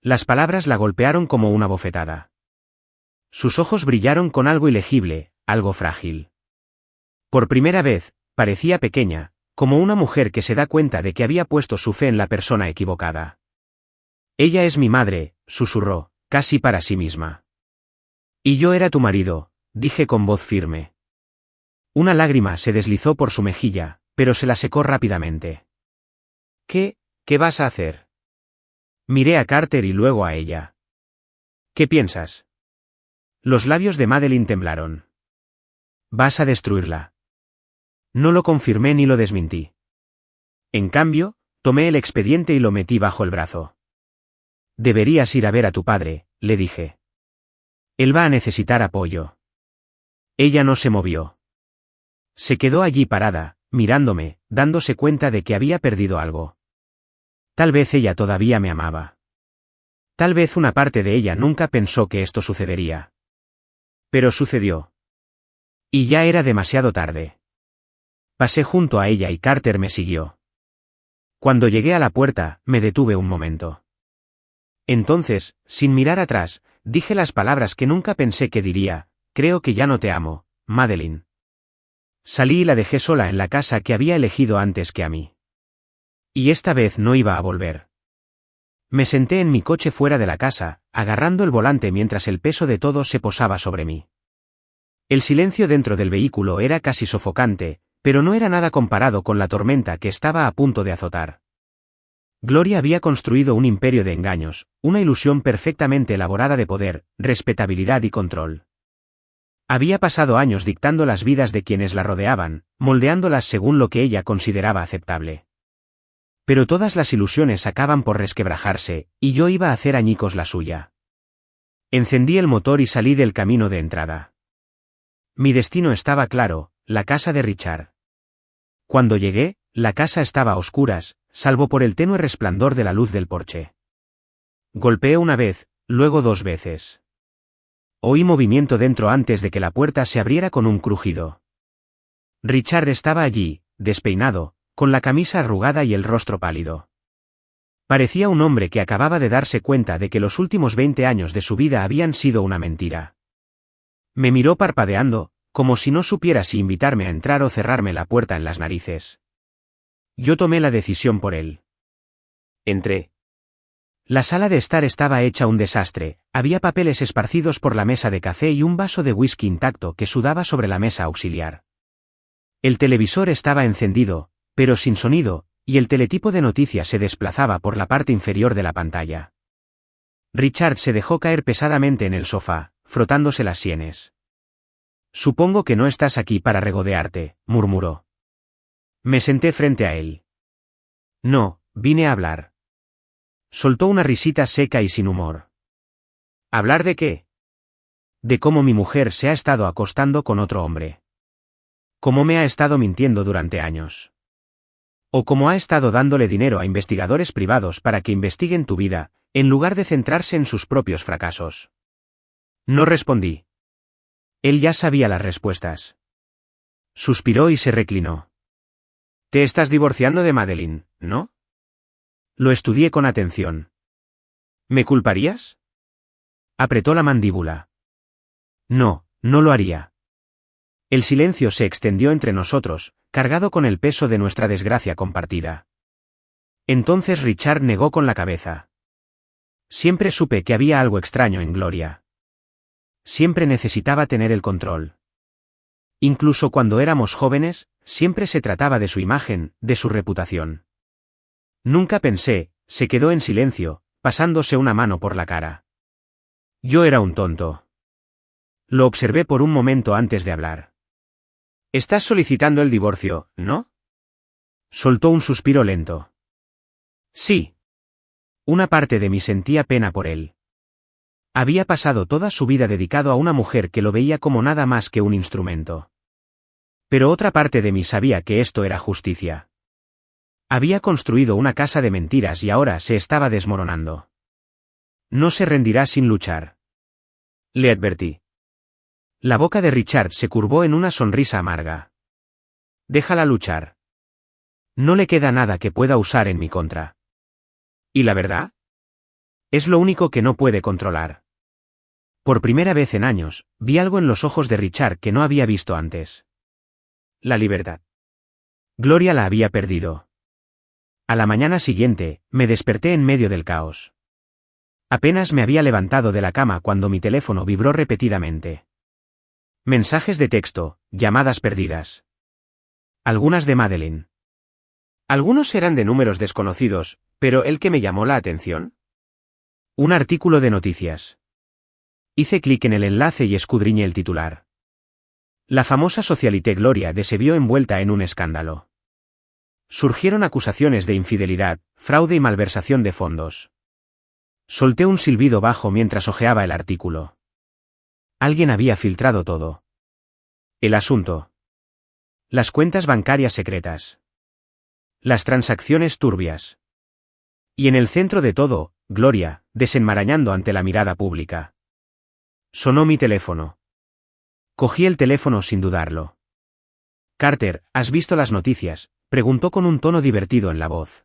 Las palabras la golpearon como una bofetada. Sus ojos brillaron con algo ilegible, algo frágil. Por primera vez, parecía pequeña, como una mujer que se da cuenta de que había puesto su fe en la persona equivocada. Ella es mi madre, susurró, casi para sí misma. Y yo era tu marido, dije con voz firme. Una lágrima se deslizó por su mejilla, pero se la secó rápidamente. ¿Qué vas a hacer? Miré a Carter y luego a ella. ¿Qué piensas? Los labios de Madeline temblaron. Vas a destruirla. No lo confirmé ni lo desmentí. En cambio, tomé el expediente y lo metí bajo el brazo. Deberías ir a ver a tu padre, le dije. Él va a necesitar apoyo. Ella no se movió. Se quedó allí parada, mirándome, dándose cuenta de que había perdido algo. Tal vez ella todavía me amaba. Tal vez una parte de ella nunca pensó que esto sucedería. Pero sucedió. Y ya era demasiado tarde. Pasé junto a ella y Carter me siguió. Cuando llegué a la puerta, me detuve un momento. Entonces, sin mirar atrás, dije las palabras que nunca pensé que diría: creo que ya no te amo, Madeline. Salí y la dejé sola en la casa que había elegido antes que a mí. Y esta vez no iba a volver. Me senté en mi coche fuera de la casa, agarrando el volante mientras el peso de todo se posaba sobre mí. El silencio dentro del vehículo era casi sofocante, pero no era nada comparado con la tormenta que estaba a punto de azotar. Gloria había construido un imperio de engaños, una ilusión perfectamente elaborada de poder, respetabilidad y control. Había pasado años dictando las vidas de quienes la rodeaban, moldeándolas según lo que ella consideraba aceptable. Pero todas las ilusiones acaban por resquebrajarse, y yo iba a hacer añicos la suya. Encendí el motor y salí del camino de entrada. Mi destino estaba claro: la casa de Richard. Cuando llegué, la casa estaba a oscuras, salvo por el tenue resplandor de la luz del porche. Golpeé una vez, luego 2 veces. Oí movimiento dentro antes de que la puerta se abriera con un crujido. Richard estaba allí, despeinado, con la camisa arrugada y el rostro pálido. Parecía un hombre que acababa de darse cuenta de que los últimos 20 años de su vida habían sido una mentira. Me miró parpadeando, como si no supiera si invitarme a entrar o cerrarme la puerta en las narices. Yo tomé la decisión por él. Entré. La sala de estar estaba hecha un desastre, había papeles esparcidos por la mesa de café y un vaso de whisky intacto que sudaba sobre la mesa auxiliar. El televisor estaba encendido, pero sin sonido, y el teletipo de noticias se desplazaba por la parte inferior de la pantalla. Richard se dejó caer pesadamente en el sofá, frotándose las sienes. Supongo que no estás aquí para regodearte, murmuró. Me senté frente a él. No, vine a hablar. Soltó una risita seca y sin humor. ¿Hablar de qué? De cómo mi mujer se ha estado acostando con otro hombre. Cómo me ha estado mintiendo durante años. O cómo ha estado dándole dinero a investigadores privados para que investiguen tu vida, en lugar de centrarse en sus propios fracasos. No respondí. Él ya sabía las respuestas. Suspiró y se reclinó. Te estás divorciando de Madeline, ¿no? Lo estudié con atención. ¿Me culparías? Apretó la mandíbula. No, no lo haría. El silencio se extendió entre nosotros, cargado con el peso de nuestra desgracia compartida. Entonces Richard negó con la cabeza. Siempre supe que había algo extraño en Gloria. Siempre necesitaba tener el control. Incluso cuando éramos jóvenes, siempre se trataba de su imagen, de su reputación. Nunca pensé, se quedó en silencio, pasándose una mano por la cara. Yo era un tonto. Lo observé por un momento antes de hablar. Estás solicitando el divorcio, ¿no? Soltó un suspiro lento. Sí. Una parte de mí sentía pena por él. Había pasado toda su vida dedicado a una mujer que lo veía como nada más que un instrumento. Pero otra parte de mí sabía que esto era justicia. Había construido una casa de mentiras y ahora se estaba desmoronando. No se rendirá sin luchar. Le advertí. La boca de Richard se curvó en una sonrisa amarga. Déjala luchar. No le queda nada que pueda usar en mi contra. ¿Y la verdad? Es lo único que no puede controlar. Por primera vez en años, vi algo en los ojos de Richard que no había visto antes. La libertad. Gloria la había perdido. A la mañana siguiente, me desperté en medio del caos. Apenas me había levantado de la cama cuando mi teléfono vibró repetidamente. Mensajes de texto, llamadas perdidas. Algunas de Madeline. Algunos eran de números desconocidos, pero el que me llamó la atención. Un artículo de noticias. Hice clic en el enlace y escudriñé el titular. La famosa socialité Gloria se vio envuelta en un escándalo. Surgieron acusaciones de infidelidad, fraude y malversación de fondos. Solté un silbido bajo mientras hojeaba el artículo. Alguien había filtrado todo. El asunto. Las cuentas bancarias secretas. Las transacciones turbias. Y en el centro de todo, Gloria, desenmarañando ante la mirada pública. Sonó mi teléfono. Cogí el teléfono sin dudarlo. Carter, ¿has visto las noticias?, preguntó con un tono divertido en la voz.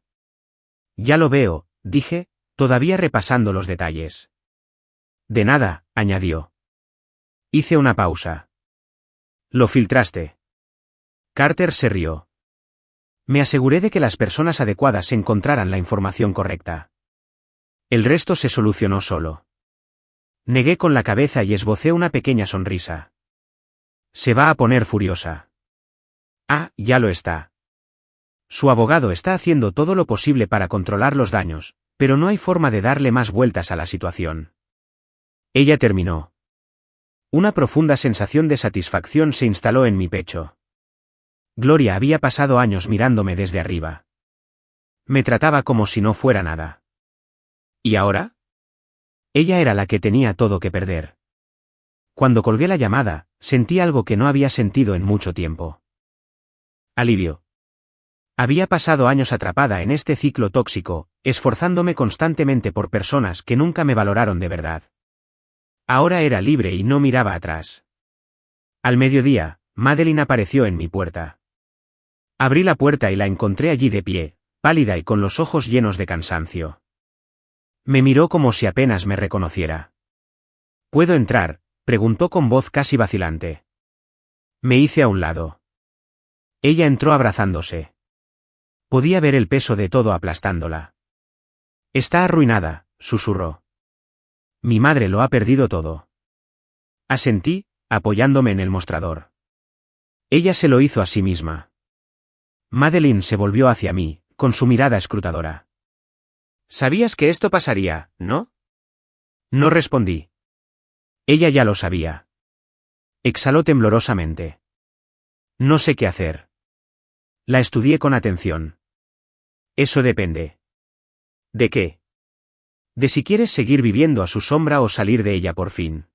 Ya lo veo, dije, todavía repasando los detalles. De nada, añadió. Hice una pausa. ¿Lo filtraste? Carter se rió. Me aseguré de que las personas adecuadas encontraran la información correcta. El resto se solucionó solo. Negué con la cabeza y esbocé una pequeña sonrisa. Se va a poner furiosa. Ah, ya lo está. Su abogado está haciendo todo lo posible para controlar los daños, pero no hay forma de darle más vueltas a la situación. Ella terminó. Una profunda sensación de satisfacción se instaló en mi pecho. Gloria había pasado años mirándome desde arriba. Me trataba como si no fuera nada. ¿Y ahora? Ella era la que tenía todo que perder. Cuando colgué la llamada, sentí algo que no había sentido en mucho tiempo. Alivio. Había pasado años atrapada en este ciclo tóxico, esforzándome constantemente por personas que nunca me valoraron de verdad. Ahora era libre y no miraba atrás. Al mediodía, Madeline apareció en mi puerta. Abrí la puerta y la encontré allí de pie, pálida y con los ojos llenos de cansancio. Me miró como si apenas me reconociera. ¿Puedo entrar?, preguntó con voz casi vacilante. Me hice a un lado. Ella entró abrazándose. Podía ver el peso de todo aplastándola. Está arruinada, susurró. Mi madre lo ha perdido todo. Asentí, apoyándome en el mostrador. Ella se lo hizo a sí misma. Madeline se volvió hacia mí, con su mirada escrutadora. Sabías que esto pasaría, ¿no? No respondí. Ella ya lo sabía. Exhaló temblorosamente. No sé qué hacer. La estudié con atención. Eso depende. ¿De qué? De si quieres seguir viviendo a su sombra o salir de ella por fin.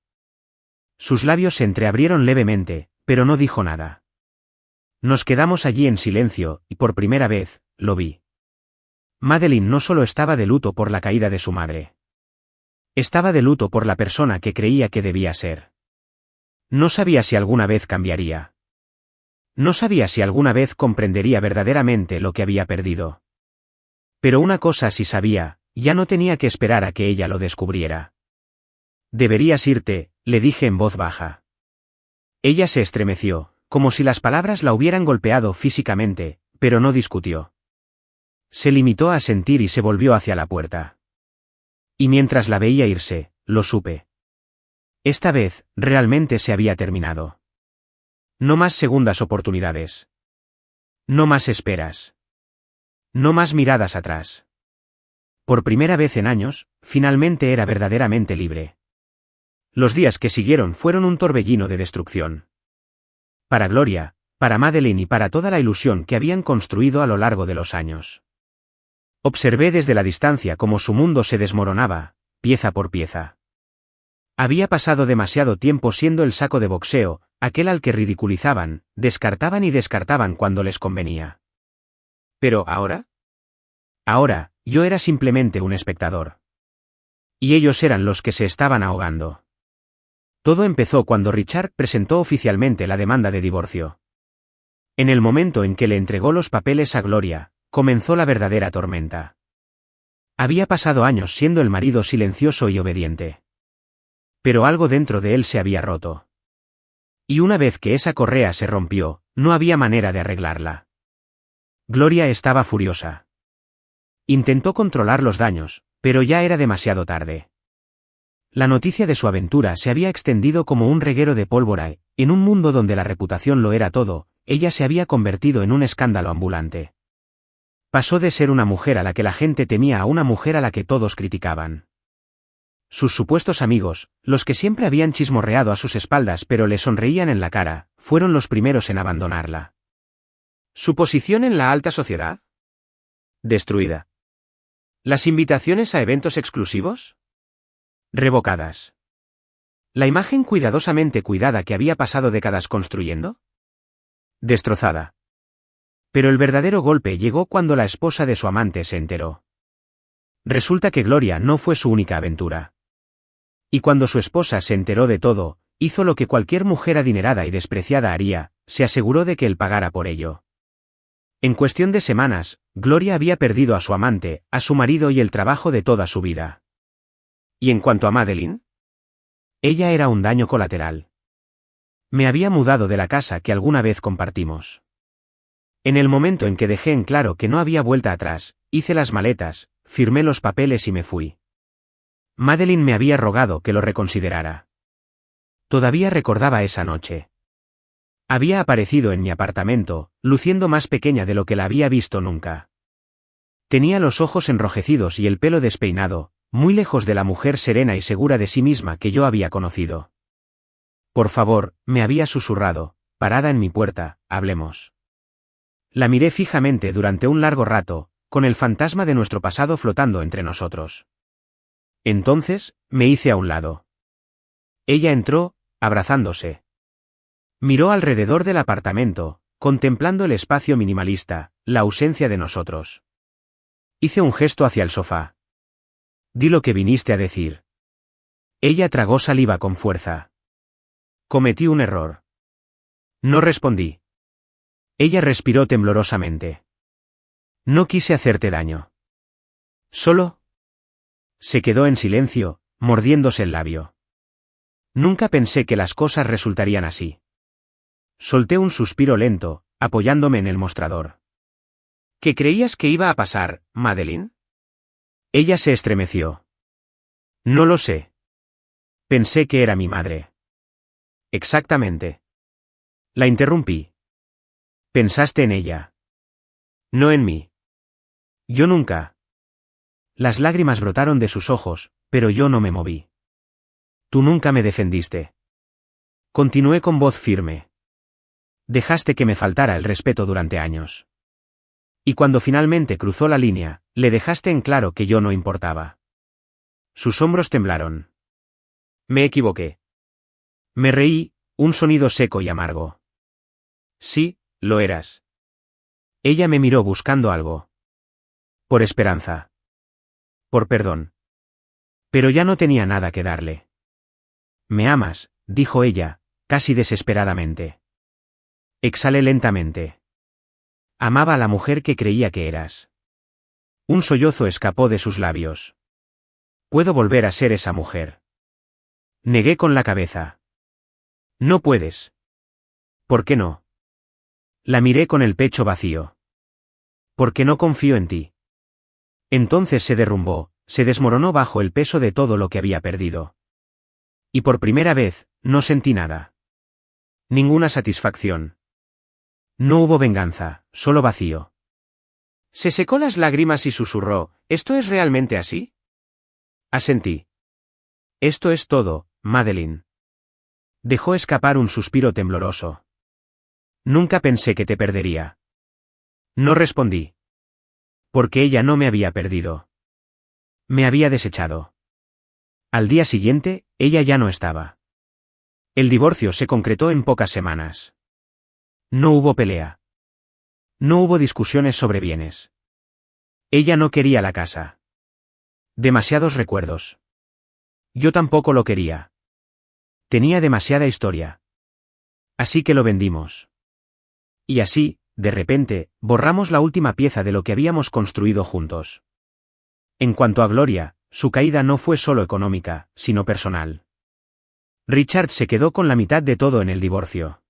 Sus labios se entreabrieron levemente, pero no dijo nada. Nos quedamos allí en silencio, y por primera vez, lo vi. Madeline no solo estaba de luto por la caída de su madre. Estaba de luto por la persona que creía que debía ser. No sabía si alguna vez cambiaría. No sabía si alguna vez comprendería verdaderamente lo que había perdido. Pero una cosa sí sabía, ya no tenía que esperar a que ella lo descubriera. Deberías irte, le dije en voz baja. Ella se estremeció, como si las palabras la hubieran golpeado físicamente, pero no discutió. Se limitó a asentir y se volvió hacia la puerta. Y mientras la veía irse, lo supe. Esta vez, realmente se había terminado. No más segundas oportunidades. No más esperas. No más miradas atrás. Por primera vez en años, finalmente era verdaderamente libre. Los días que siguieron fueron un torbellino de destrucción. Para Gloria, para Madeline y para toda la ilusión que habían construido a lo largo de los años. Observé desde la distancia cómo su mundo se desmoronaba, pieza por pieza. Había pasado demasiado tiempo siendo el saco de boxeo, aquel al que ridiculizaban, descartaban y descartaban cuando les convenía. Pero ¿ahora? Ahora, yo era simplemente un espectador. Y ellos eran los que se estaban ahogando. Todo empezó cuando Richard presentó oficialmente la demanda de divorcio. En el momento en que le entregó los papeles a Gloria, comenzó la verdadera tormenta. Había pasado años siendo el marido silencioso y obediente. Pero algo dentro de él se había roto. Y una vez que esa correa se rompió, no había manera de arreglarla. Gloria estaba furiosa. Intentó controlar los daños, pero ya era demasiado tarde. La noticia de su aventura se había extendido como un reguero de pólvora y, en un mundo donde la reputación lo era todo, ella se había convertido en un escándalo ambulante. Pasó de ser una mujer a la que la gente temía a una mujer a la que todos criticaban. Sus supuestos amigos, los que siempre habían chismorreado a sus espaldas pero le sonreían en la cara, fueron los primeros en abandonarla. ¿Su posición en la alta sociedad? Destruida. ¿Las invitaciones a eventos exclusivos? Revocadas. ¿La imagen cuidadosamente cuidada que había pasado décadas construyendo? Destrozada. Pero el verdadero golpe llegó cuando la esposa de su amante se enteró. Resulta que Gloria no fue su única aventura. Y cuando su esposa se enteró de todo, hizo lo que cualquier mujer adinerada y despreciada haría, se aseguró de que él pagara por ello. En cuestión de semanas, Gloria había perdido a su amante, a su marido y el trabajo de toda su vida. ¿Y en cuanto a Madeline? Ella era un daño colateral. Me había mudado de la casa que alguna vez compartimos. En el momento en que dejé en claro que no había vuelta atrás, hice las maletas, firmé los papeles y me fui. Madeline me había rogado que lo reconsiderara. Todavía recordaba esa noche. Había aparecido en mi apartamento, luciendo más pequeña de lo que la había visto nunca. Tenía los ojos enrojecidos y el pelo despeinado, muy lejos de la mujer serena y segura de sí misma que yo había conocido. Por favor, me había susurrado, parada en mi puerta, hablemos. La miré fijamente durante un largo rato, con el fantasma de nuestro pasado flotando entre nosotros. Entonces, me hice a un lado. Ella entró, abrazándose. Miró alrededor del apartamento, contemplando el espacio minimalista, la ausencia de nosotros. Hice un gesto hacia el sofá. Di lo que viniste a decir. Ella tragó saliva con fuerza. Cometí un error. No respondí. Ella respiró temblorosamente. No quise hacerte daño. Solo. Se quedó en silencio, mordiéndose el labio. Nunca pensé que las cosas resultarían así. Solté un suspiro lento, apoyándome en el mostrador. ¿Qué creías que iba a pasar, Madeline? Ella se estremeció. No lo sé. Pensé que era mi madre. Exactamente. La interrumpí. Pensaste en ella. No en mí. Yo nunca. Las lágrimas brotaron de sus ojos, pero yo no me moví. Tú nunca me defendiste. Continué con voz firme. Dejaste que me faltara el respeto durante años. Y cuando finalmente cruzó la línea, le dejaste en claro que yo no importaba. Sus hombros temblaron. Me equivoqué. Me reí, un sonido seco y amargo. Sí, Lo eras. Ella me miró buscando algo. Por esperanza. Por perdón. Pero ya no tenía nada que darle. «¿Me amas?», dijo ella, casi desesperadamente. Exhalé lentamente. Amaba a la mujer que creía que eras. Un sollozo escapó de sus labios. «¿Puedo volver a ser esa mujer?». Negué con la cabeza. «No puedes». «¿Por qué no?». La miré con el pecho vacío. «Porque no confío en ti». Entonces se derrumbó, se desmoronó bajo el peso de todo lo que había perdido. Y por primera vez, no sentí nada. Ninguna satisfacción. No hubo venganza, solo vacío. Se secó las lágrimas y susurró, «¿Esto es realmente así?». Asentí. «Esto es todo, Madeline». Dejó escapar un suspiro tembloroso. «Nunca pensé que te perdería». No respondí. Porque ella no me había perdido. Me había desechado. Al día siguiente, ella ya no estaba. El divorcio se concretó en pocas semanas. No hubo pelea. No hubo discusiones sobre bienes. Ella no quería la casa. Demasiados recuerdos. Yo tampoco lo quería. Tenía demasiada historia. Así que lo vendimos. Y así, de repente, borramos la última pieza de lo que habíamos construido juntos. En cuanto a Gloria, su caída no fue solo económica, sino personal. Richard se quedó con la mitad de todo en el divorcio.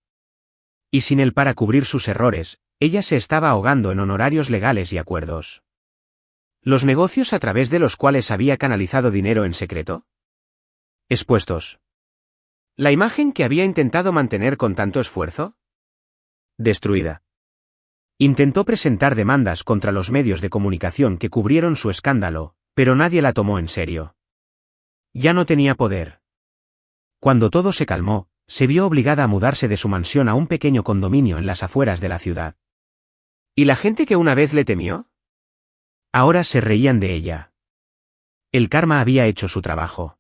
Y sin él para cubrir sus errores, ella se estaba ahogando en honorarios legales y acuerdos. ¿Los negocios a través de los cuales había canalizado dinero en secreto? Expuestos. ¿La imagen que había intentado mantener con tanto esfuerzo? Destruida. Intentó presentar demandas contra los medios de comunicación que cubrieron su escándalo, pero nadie la tomó en serio. Ya no tenía poder. Cuando todo se calmó, se vio obligada a mudarse de su mansión a un pequeño condominio en las afueras de la ciudad. ¿Y la gente que una vez le temió? Ahora se reían de ella. El karma había hecho su trabajo.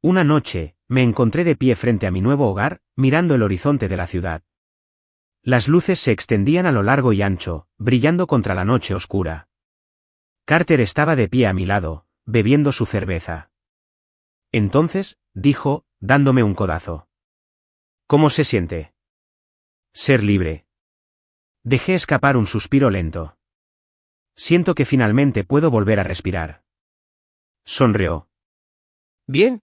Una noche, me encontré de pie frente a mi nuevo hogar, mirando el horizonte de la ciudad. Las luces se extendían a lo largo y ancho, brillando contra la noche oscura. Carter estaba de pie a mi lado, bebiendo su cerveza. Entonces, dijo, dándome un codazo. ¿Cómo se siente? Ser libre. Dejé escapar un suspiro lento. Siento que finalmente puedo volver a respirar. Sonrió. Bien.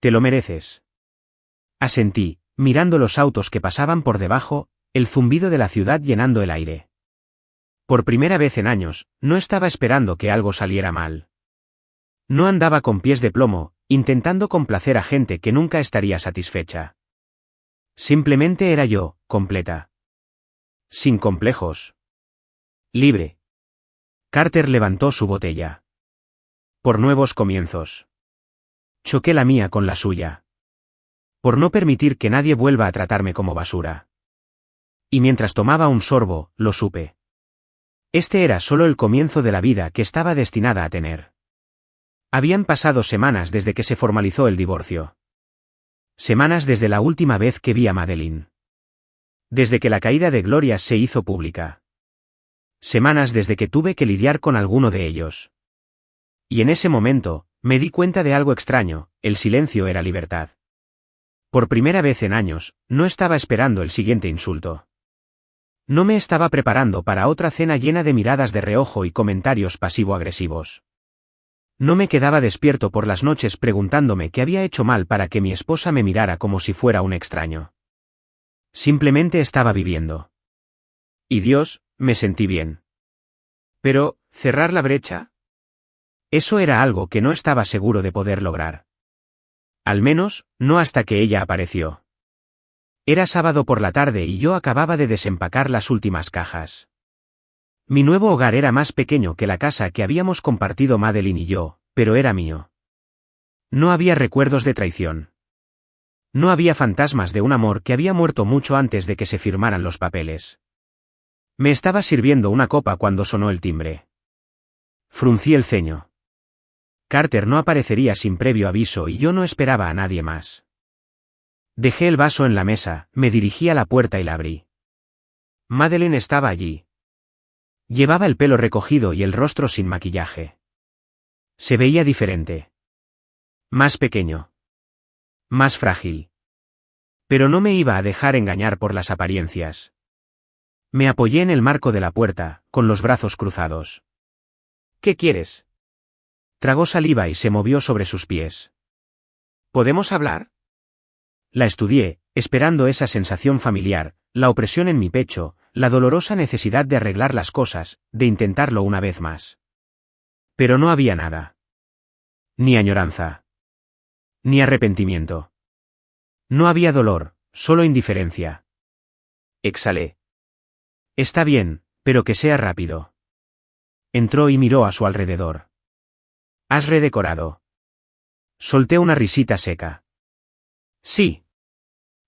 Te lo mereces. Asentí, mirando los autos que pasaban por debajo, el zumbido de la ciudad llenando el aire. Por primera vez en años, no estaba esperando que algo saliera mal. No andaba con pies de plomo, intentando complacer a gente que nunca estaría satisfecha. Simplemente era yo, completa. Sin complejos. Libre. Carter levantó su botella. Por nuevos comienzos. Choqué la mía con la suya. Por no permitir que nadie vuelva a tratarme como basura. Y mientras tomaba un sorbo, lo supe. Este era solo el comienzo de la vida que estaba destinada a tener. Habían pasado semanas desde que se formalizó el divorcio. Semanas desde la última vez que vi a Madeline. Desde que la caída de Gloria se hizo pública. Semanas desde que tuve que lidiar con alguno de ellos. Y en ese momento, me di cuenta de algo extraño, el silencio era libertad. Por primera vez en años, no estaba esperando el siguiente insulto. No me estaba preparando para otra cena llena de miradas de reojo y comentarios pasivo-agresivos. No me quedaba despierto por las noches preguntándome qué había hecho mal para que mi esposa me mirara como si fuera un extraño. Simplemente estaba viviendo. Y Dios, me sentí bien. Pero, ¿cerrar la brecha? Eso era algo que no estaba seguro de poder lograr. Al menos, no hasta que ella apareció. Era sábado por la tarde y yo acababa de desempacar las últimas cajas. Mi nuevo hogar era más pequeño que la casa que habíamos compartido Madeline y yo, pero era mío. No había recuerdos de traición. No había fantasmas de un amor que había muerto mucho antes de que se firmaran los papeles. Me estaba sirviendo una copa cuando sonó el timbre. Fruncí el ceño. Carter no aparecería sin previo aviso y yo no esperaba a nadie más. Dejé el vaso en la mesa, me dirigí a la puerta y la abrí. Madeleine estaba allí. Llevaba el pelo recogido y el rostro sin maquillaje. Se veía diferente. Más pequeño. Más frágil. Pero no me iba a dejar engañar por las apariencias. Me apoyé en el marco de la puerta, con los brazos cruzados. ¿Qué quieres? Tragó saliva y se movió sobre sus pies. ¿Podemos hablar? La estudié, esperando esa sensación familiar, la opresión en mi pecho, la dolorosa necesidad de arreglar las cosas, de intentarlo una vez más. Pero no había nada. Ni añoranza. Ni arrepentimiento. No había dolor, solo indiferencia. Exhalé. Está bien, pero que sea rápido. Entró y miró a su alrededor. ¿Has redecorado? Solté una risita seca. Sí.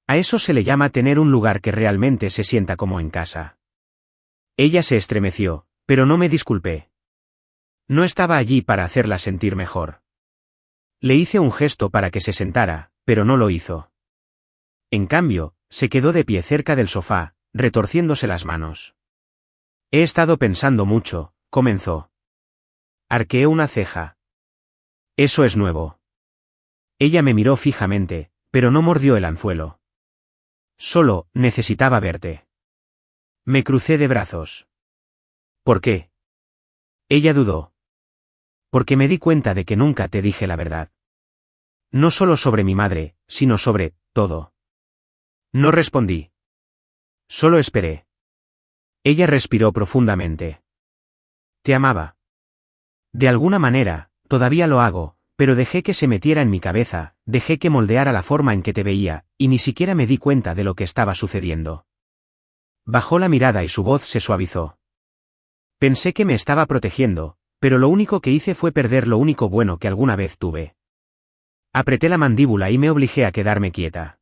A eso se le llama tener un lugar que realmente se sienta como en casa. Ella se estremeció, pero no me disculpé. No estaba allí para hacerla sentir mejor. Le hice un gesto para que se sentara, pero no lo hizo. En cambio, se quedó de pie cerca del sofá, retorciéndose las manos. He estado pensando mucho, comenzó. Arqueé una ceja. Eso es nuevo. Ella me miró fijamente, pero no mordió el anzuelo. Solo, necesitaba verte. Me crucé de brazos. ¿Por qué? Ella dudó. Porque me di cuenta de que nunca te dije la verdad. No solo sobre mi madre, sino sobre todo. No respondí. Solo esperé. Ella respiró profundamente. Te amaba. De alguna manera, todavía lo hago, pero dejé que se metiera en mi cabeza, dejé que moldeara la forma en que te veía, y ni siquiera me di cuenta de lo que estaba sucediendo. Bajó la mirada y su voz se suavizó. Pensé que me estaba protegiendo, pero lo único que hice fue perder lo único bueno que alguna vez tuve. Apreté la mandíbula y me obligué a quedarme quieta.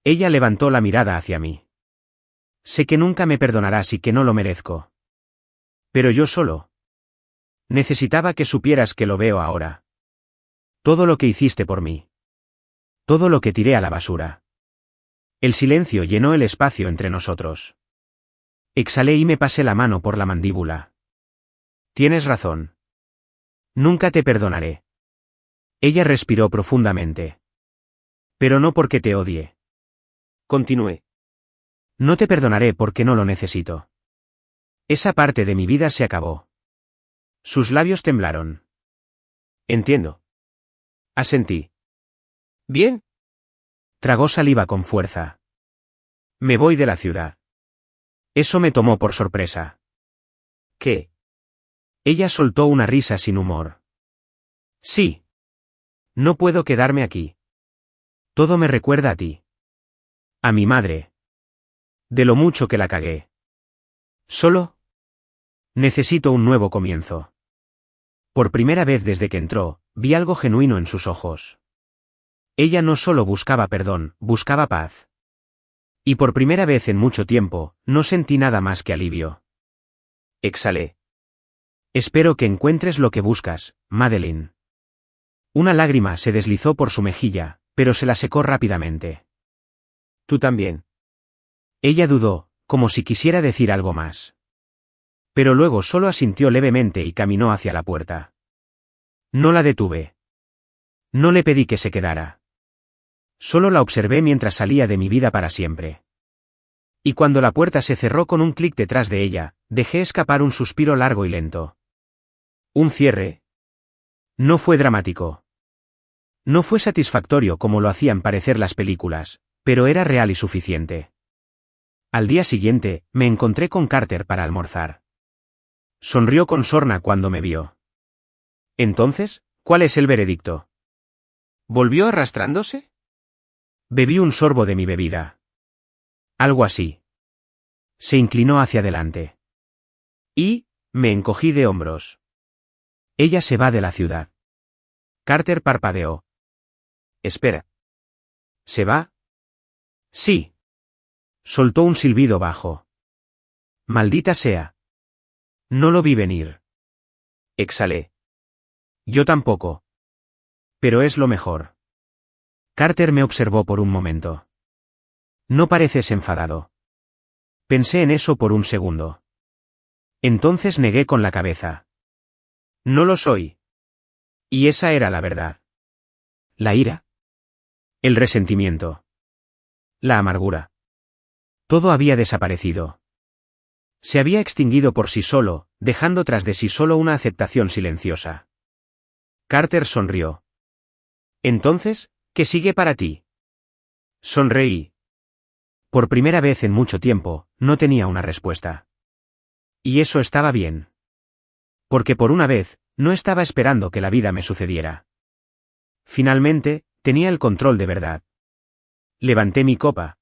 Ella levantó la mirada hacia mí. Sé que nunca me perdonarás y que no lo merezco. Pero yo solo. Necesitaba que supieras que lo veo ahora. Todo lo que hiciste por mí. Todo lo que tiré a la basura. El silencio llenó el espacio entre nosotros. Exhalé y me pasé la mano por la mandíbula. Tienes razón. Nunca te perdonaré. Ella respiró profundamente. Pero no porque te odie. Continué. No te perdonaré porque no lo necesito. Esa parte de mi vida se acabó. Sus labios temblaron. Entiendo. Asentí. Bien. Tragó saliva con fuerza. Me voy de la ciudad. Eso me tomó por sorpresa. ¿Qué? Ella soltó una risa sin humor. Sí. No puedo quedarme aquí. Todo me recuerda a ti. A mi madre. De lo mucho que la cagué. Solo. Necesito un nuevo comienzo. Por primera vez desde que entró, vi algo genuino en sus ojos. Ella no solo buscaba perdón, buscaba paz. Y por primera vez en mucho tiempo, no sentí nada más que alivio. Exhalé. Espero que encuentres lo que buscas, Madeleine. Una lágrima se deslizó por su mejilla, pero se la secó rápidamente. Tú también. Ella dudó, como si quisiera decir algo más. Pero luego solo asintió levemente y caminó hacia la puerta. No la detuve. No le pedí que se quedara. Solo la observé mientras salía de mi vida para siempre. Y cuando la puerta se cerró con un clic detrás de ella, dejé escapar un suspiro largo y lento. Un cierre. No fue dramático. No fue satisfactorio como lo hacían parecer las películas, pero era real y suficiente. Al día siguiente, me encontré con Carter para almorzar. Sonrió con sorna cuando me vio. Entonces, ¿cuál es el veredicto? ¿Volvió arrastrándose? Bebí un sorbo de mi bebida. Algo así. Se inclinó hacia adelante. Y, me encogí de hombros. Ella se va de la ciudad. Carter parpadeó. Espera. ¿Se va? Sí. Soltó un silbido bajo. Maldita sea. No lo vi venir. Exhalé. Yo tampoco. Pero es lo mejor. Carter me observó por un momento. No pareces enfadado. Pensé en eso por un segundo. Entonces negué con la cabeza. No lo soy. Y esa era la verdad. La ira. El resentimiento. La amargura. Todo había desaparecido. Se había extinguido por sí solo, dejando tras de sí solo una aceptación silenciosa. Carter sonrió. Entonces, ¿qué sigue para ti? Sonreí. Por primera vez en mucho tiempo, no tenía una respuesta. Y eso estaba bien. Porque por una vez, no estaba esperando que la vida me sucediera. Finalmente, tenía el control de verdad. Levanté mi copa.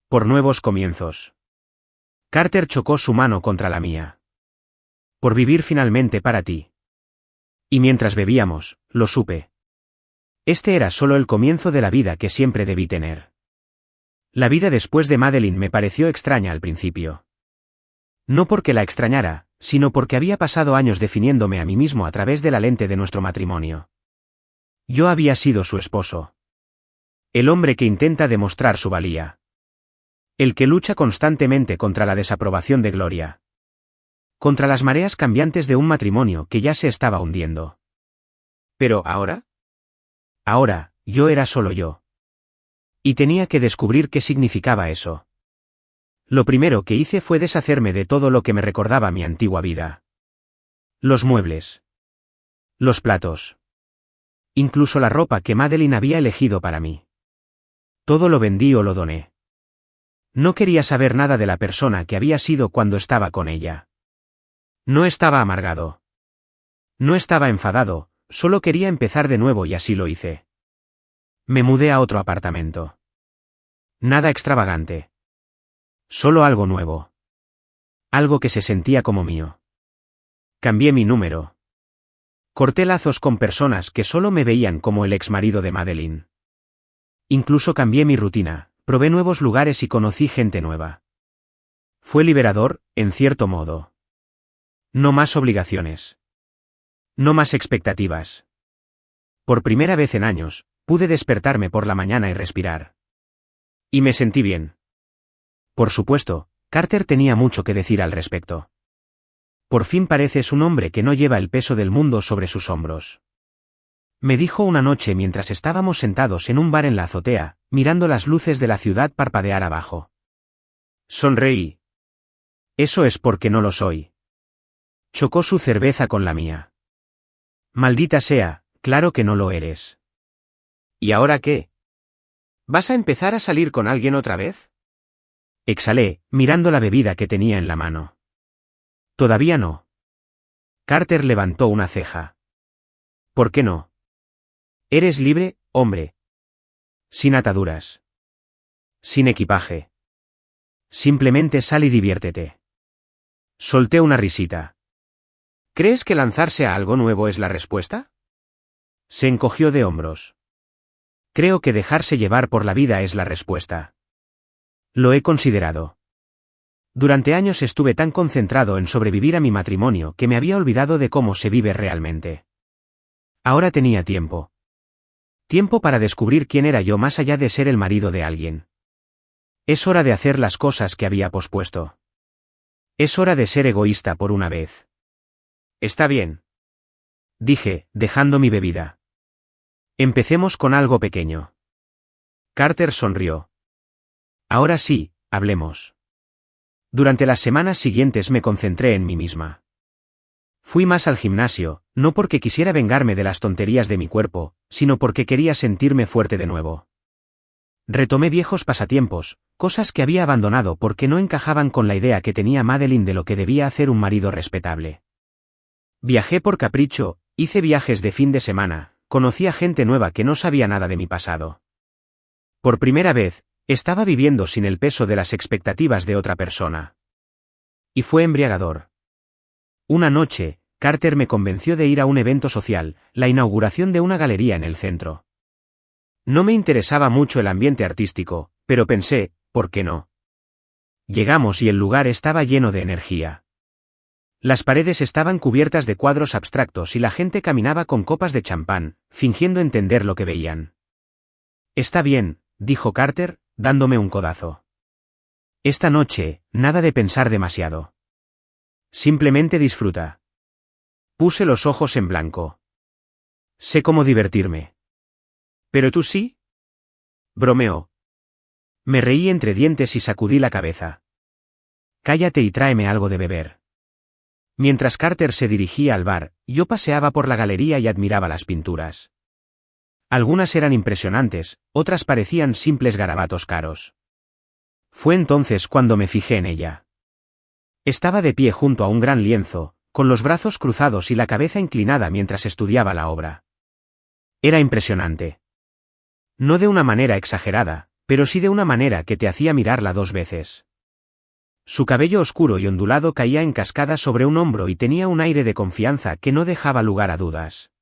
Por nuevos comienzos. Carter chocó su mano contra la mía. Por vivir finalmente para ti. Y mientras bebíamos, lo supe. Este era solo el comienzo de la vida que siempre debí tener. La vida después de Madeline me pareció extraña al principio. No porque la extrañara, sino porque había pasado años definiéndome a mí mismo a través de la lente de nuestro matrimonio. Yo había sido su esposo. El hombre que intenta demostrar su valía. El que lucha constantemente contra la desaprobación de Gloria. Contra las mareas cambiantes de un matrimonio que ya se estaba hundiendo. Pero ¿ahora? Ahora, yo era solo yo. Y tenía que descubrir qué significaba eso. Lo primero que hice fue deshacerme de todo lo que me recordaba mi antigua vida. Los muebles. Los platos. Incluso la ropa que Madeline había elegido para mí. Todo lo vendí o lo doné. No quería saber nada de la persona que había sido cuando estaba con ella. No estaba amargado. No estaba enfadado, solo quería empezar de nuevo y así lo hice. Me mudé a otro apartamento. Nada extravagante. Solo algo nuevo. Algo que se sentía como mío. Cambié mi número. Corté lazos con personas que solo me veían como el exmarido de Madeline. Incluso cambié mi rutina, probé nuevos lugares y conocí gente nueva. Fue liberador, en cierto modo. No más obligaciones. No más expectativas. Por primera vez en años, pude despertarme por la mañana y respirar. Y me sentí bien. Por supuesto, Carter tenía mucho que decir al respecto. Por fin pareces un hombre que no lleva el peso del mundo sobre sus hombros. Me dijo una noche mientras estábamos sentados en un bar en la azotea, mirando las luces de la ciudad parpadear abajo. Sonreí. Eso es porque no lo soy. Chocó su cerveza con la mía. Maldita sea, claro que no lo eres. ¿Y ahora qué? ¿Vas a empezar a salir con alguien otra vez? Exhalé, mirando la bebida que tenía en la mano. Todavía no. Carter levantó una ceja. ¿Por qué no? Eres libre, hombre. Sin ataduras. Sin equipaje. Simplemente sal y diviértete. Solté una risita. ¿Crees que lanzarse a algo nuevo es la respuesta? Se encogió de hombros. Creo que dejarse llevar por la vida es la respuesta. Lo he considerado. Durante años estuve tan concentrado en sobrevivir a mi matrimonio que me había olvidado de cómo se vive realmente. Ahora tenía tiempo. Tiempo para descubrir quién era yo más allá de ser el marido de alguien. Es hora de hacer las cosas que había pospuesto. Es hora de ser egoísta por una vez. Está bien. Dije, dejando mi bebida. Empecemos con algo pequeño. Carter sonrió. Ahora sí, hablemos. Durante las semanas siguientes me concentré en mí misma. Fui más al gimnasio, no porque quisiera vengarme de las tonterías de mi cuerpo, sino porque quería sentirme fuerte de nuevo. Retomé viejos pasatiempos, cosas que había abandonado porque no encajaban con la idea que tenía Madeline de lo que debía hacer un marido respetable. Viajé por capricho, hice viajes de fin de semana, conocí a gente nueva que no sabía nada de mi pasado. Por primera vez, estaba viviendo sin el peso de las expectativas de otra persona. Y fue embriagador. Una noche, Carter me convenció de ir a un evento social, la inauguración de una galería en el centro. No me interesaba mucho el ambiente artístico, pero pensé, ¿por qué no? Llegamos y el lugar estaba lleno de energía. Las paredes estaban cubiertas de cuadros abstractos y la gente caminaba con copas de champán, fingiendo entender lo que veían. Está bien, dijo Carter, dándome un codazo. Esta noche, nada de pensar demasiado. Simplemente disfruta. Puse los ojos en blanco. Sé cómo divertirme. ¿Pero tú sí? Bromeó. Me reí entre dientes y sacudí la cabeza. Cállate y tráeme algo de beber. Mientras Carter se dirigía al bar, yo paseaba por la galería y admiraba las pinturas. Algunas eran impresionantes, otras parecían simples garabatos caros. Fue entonces cuando me fijé en ella. Estaba de pie junto a un gran lienzo, con los brazos cruzados y la cabeza inclinada mientras estudiaba la obra. Era impresionante. No de una manera exagerada, pero sí de una manera que te hacía mirarla 2 veces. Su cabello oscuro y ondulado caía en cascada sobre un hombro y tenía un aire de confianza que no dejaba lugar a dudas.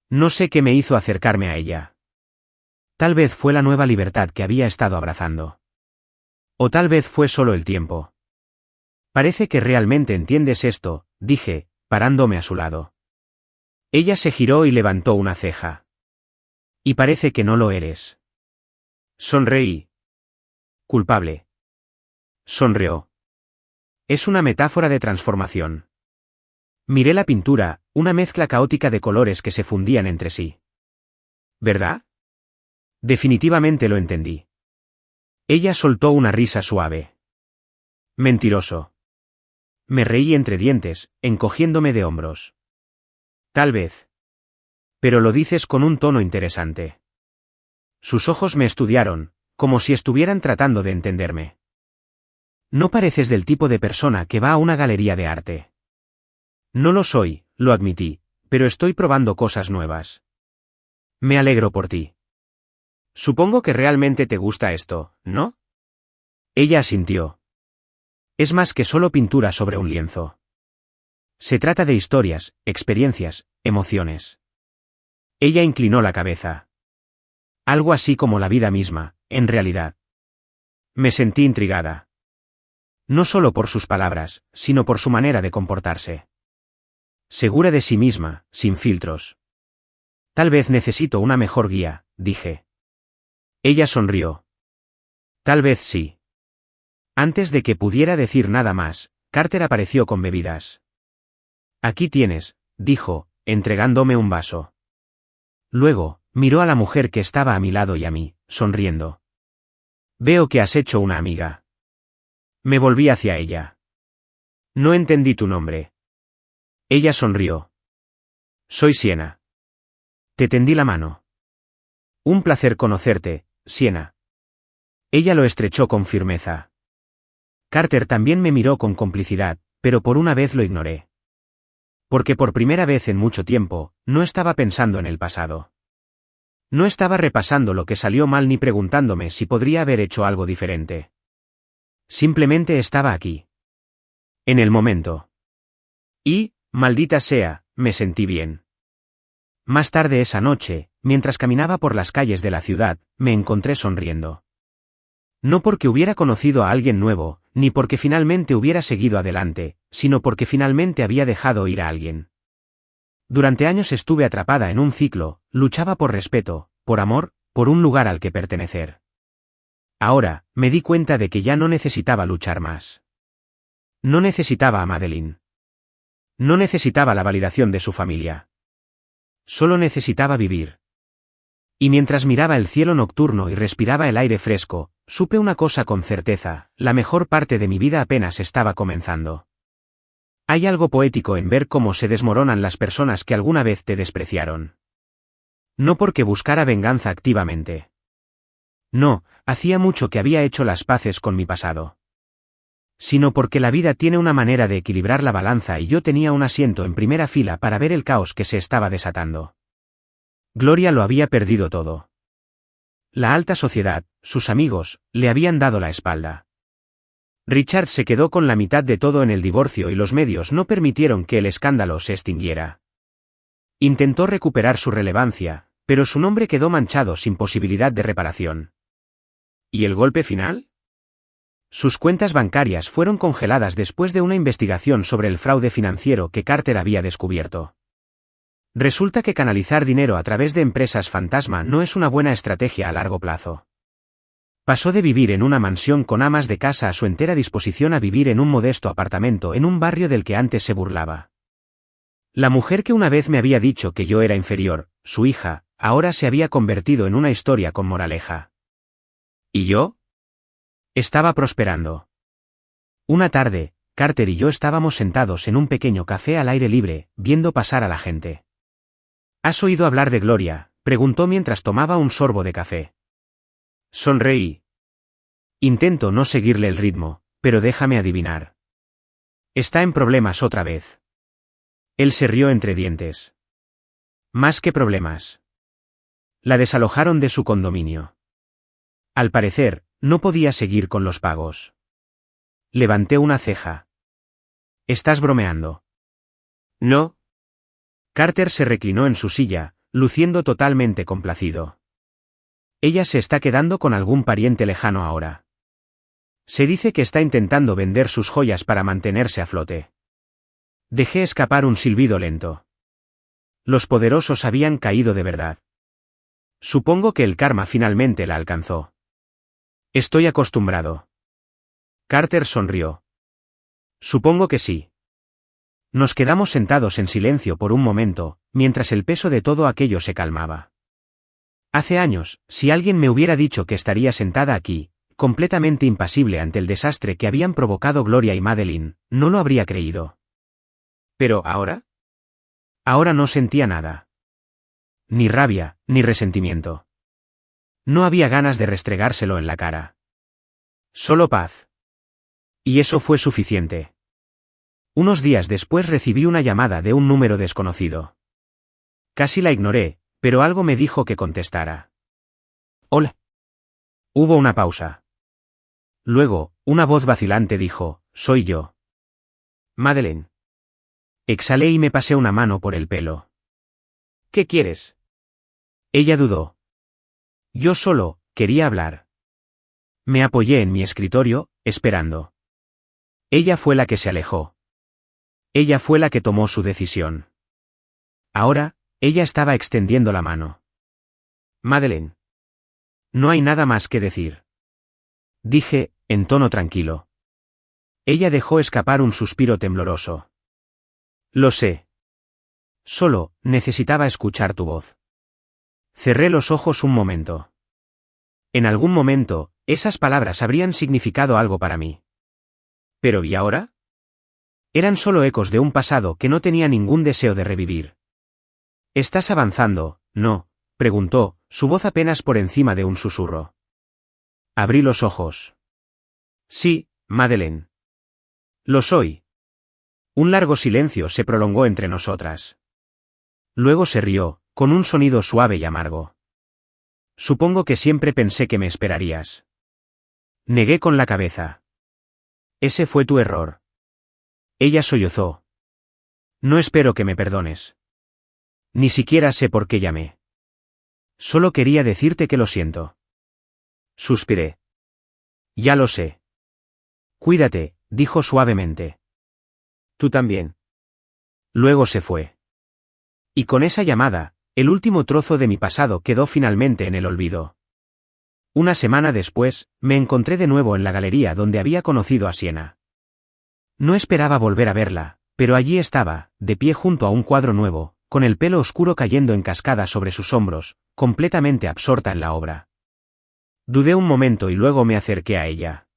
No sé qué me hizo acercarme a ella. Tal vez fue la nueva libertad que había estado abrazando. O tal vez fue solo el tiempo. Parece que realmente entiendes esto, dije, parándome a su lado. Ella se giró y levantó una ceja. Y parece que no lo eres. Sonreí. Culpable. Sonrió. Es una metáfora de transformación. Miré la pintura, una mezcla caótica de colores que se fundían entre sí. ¿Verdad? Definitivamente lo entendí. Ella soltó una risa suave. Mentiroso. Me reí entre dientes, encogiéndome de hombros. Tal vez. Pero lo dices con un tono interesante. Sus ojos me estudiaron, como si estuvieran tratando de entenderme. No pareces del tipo de persona que va a una galería de arte. No lo soy, lo admití, pero estoy probando cosas nuevas. Me alegro por ti. Supongo que realmente te gusta esto, ¿no? Ella asintió. Es más que solo pintura sobre un lienzo. Se trata de historias, experiencias, emociones. Ella inclinó la cabeza. Algo así como la vida misma, en realidad. Me sentí intrigada. No solo por sus palabras, sino por su manera de comportarse. Segura de sí misma, sin filtros. Tal vez necesito una mejor guía, dije. Ella sonrió. Tal vez sí. Antes de que pudiera decir nada más, Carter apareció con bebidas. Aquí tienes, dijo, entregándome un vaso. Luego, miró a la mujer que estaba a mi lado y a mí, sonriendo. Veo que has hecho una amiga. Me volví hacia ella. No entendí tu nombre. Ella sonrió. Soy Siena. Te tendí la mano. Un placer conocerte, Siena. Ella lo estrechó con firmeza. Carter también me miró con complicidad, pero por una vez lo ignoré. Porque por primera vez en mucho tiempo, no estaba pensando en el pasado. No estaba repasando lo que salió mal ni preguntándome si podría haber hecho algo diferente. Simplemente estaba aquí. En el momento. Y, maldita sea, me sentí bien. Más tarde esa noche, mientras caminaba por las calles de la ciudad, me encontré sonriendo. No porque hubiera conocido a alguien nuevo, ni porque finalmente hubiera seguido adelante, sino porque finalmente había dejado ir a alguien. Durante años estuve atrapada en un ciclo, luchaba por respeto, por amor, por un lugar al que pertenecer. Ahora, me di cuenta de que ya no necesitaba luchar más. No necesitaba a Madeline. No necesitaba la validación de su familia. Solo necesitaba vivir. Y mientras miraba el cielo nocturno y respiraba el aire fresco, supe una cosa con certeza: la mejor parte de mi vida apenas estaba comenzando. Hay algo poético en ver cómo se desmoronan las personas que alguna vez te despreciaron. No porque buscara venganza activamente. No, hacía mucho que había hecho las paces con mi pasado. Sino porque la vida tiene una manera de equilibrar la balanza y yo tenía un asiento en primera fila para ver el caos que se estaba desatando. Gloria lo había perdido todo. La alta sociedad, sus amigos, le habían dado la espalda. Richard se quedó con la mitad de todo en el divorcio y los medios no permitieron que el escándalo se extinguiera. Intentó recuperar su relevancia, pero su nombre quedó manchado sin posibilidad de reparación. ¿Y el golpe final? Sus cuentas bancarias fueron congeladas después de una investigación sobre el fraude financiero que Carter había descubierto. Resulta que canalizar dinero a través de empresas fantasma no es una buena estrategia a largo plazo. Pasó de vivir en una mansión con amas de casa a su entera disposición a vivir en un modesto apartamento en un barrio del que antes se burlaba. La mujer que una vez me había dicho que yo era inferior, su hija, ahora se había convertido en una historia con moraleja. ¿Y yo? Estaba prosperando. Una tarde, Carter y yo estábamos sentados en un pequeño café al aire libre, viendo pasar a la gente. ¿Has oído hablar de Gloria?, preguntó mientras tomaba un sorbo de café. Sonreí. Intento no seguirle el ritmo, pero déjame adivinar. Está en problemas otra vez. Él se rió entre dientes. Más que problemas. La desalojaron de su condominio. Al parecer, no podía seguir con los pagos. Levanté una ceja. ¿Estás bromeando? No. Carter se reclinó en su silla, luciendo totalmente complacido. Ella se está quedando con algún pariente lejano ahora. Se dice que está intentando vender sus joyas para mantenerse a flote. Dejé escapar un silbido lento. Los poderosos habían caído de verdad. Supongo que el karma finalmente la alcanzó. Estoy acostumbrado. Carter sonrió. Supongo que sí. Nos quedamos sentados en silencio por un momento, mientras el peso de todo aquello se calmaba. Hace años, si alguien me hubiera dicho que estaría sentada aquí, completamente impasible ante el desastre que habían provocado Gloria y Madeline, no lo habría creído. ¿Pero ahora? Ahora no sentía nada. Ni rabia, ni resentimiento. No había ganas de restregárselo en la cara. Solo paz. Y eso fue suficiente. Unos días después recibí una llamada de un número desconocido. Casi la ignoré, pero algo me dijo que contestara. Hola. Hubo una pausa. Luego, una voz vacilante dijo, soy yo. Madeleine. Exhalé y me pasé una mano por el pelo. ¿Qué quieres? Ella dudó. Yo solo, quería hablar. Me apoyé en mi escritorio, esperando. Ella fue la que se alejó. Ella fue la que tomó su decisión. Ahora, ella estaba extendiendo la mano. Madeleine. No hay nada más que decir. Dije, en tono tranquilo. Ella dejó escapar un suspiro tembloroso. Lo sé. Solo, necesitaba escuchar tu voz. Cerré los ojos un momento. En algún momento, esas palabras habrían significado algo para mí. ¿Pero y ahora? Eran solo ecos de un pasado que no tenía ningún deseo de revivir. ¿Estás avanzando, no?, preguntó, su voz apenas por encima de un susurro. Abrí los ojos. Sí, Madeleine. Lo soy. Un largo silencio se prolongó entre nosotras. Luego se rió, con un sonido suave y amargo. Supongo que siempre pensé que me esperarías. Negué con la cabeza. Ese fue tu error. Ella sollozó. No espero que me perdones. Ni siquiera sé por qué llamé. Solo quería decirte que lo siento. Suspiré. Ya lo sé. Cuídate, dijo suavemente. Tú también. Luego se fue. Y con esa llamada, el último trozo de mi pasado quedó finalmente en el olvido. Una semana después, me encontré de nuevo en la galería donde había conocido a Siena. No esperaba volver a verla, pero allí estaba, de pie junto a un cuadro nuevo, con el pelo oscuro cayendo en cascada sobre sus hombros, completamente absorta en la obra. Dudé un momento y luego me acerqué a ella.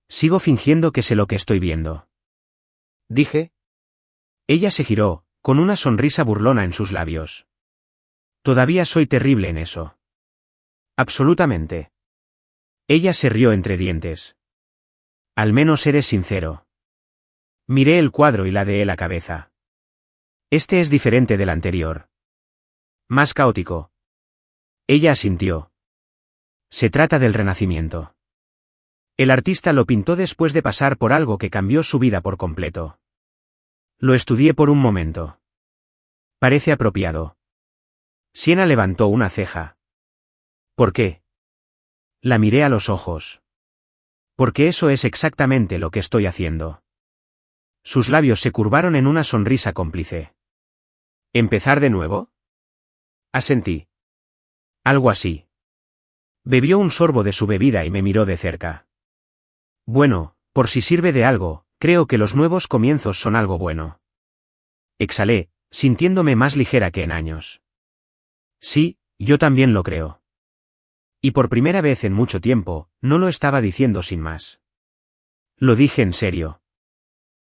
Sigo fingiendo que sé lo que estoy viendo. Dije. Ella se giró, con una sonrisa burlona en sus labios. Todavía soy terrible en eso. Absolutamente. Ella se rió entre dientes. Al menos eres sincero. Miré el cuadro y ladeé la cabeza. Este es diferente del anterior. Más caótico. Ella asintió. Se trata del Renacimiento. El artista lo pintó después de pasar por algo que cambió su vida por completo. Lo estudié por un momento. Parece apropiado. Siena levantó una ceja. ¿Por qué? La miré a los ojos. Porque eso es exactamente lo que estoy haciendo. Sus labios se curvaron en una sonrisa cómplice. ¿Empezar de nuevo? Asentí. Algo así. Bebió un sorbo de su bebida y me miró de cerca. Bueno, por si sirve de algo, creo que los nuevos comienzos son algo bueno. Exhalé, sintiéndome más ligera que en años. Sí, yo también lo creo. Y por primera vez en mucho tiempo, no lo estaba diciendo sin más. Lo dije en serio.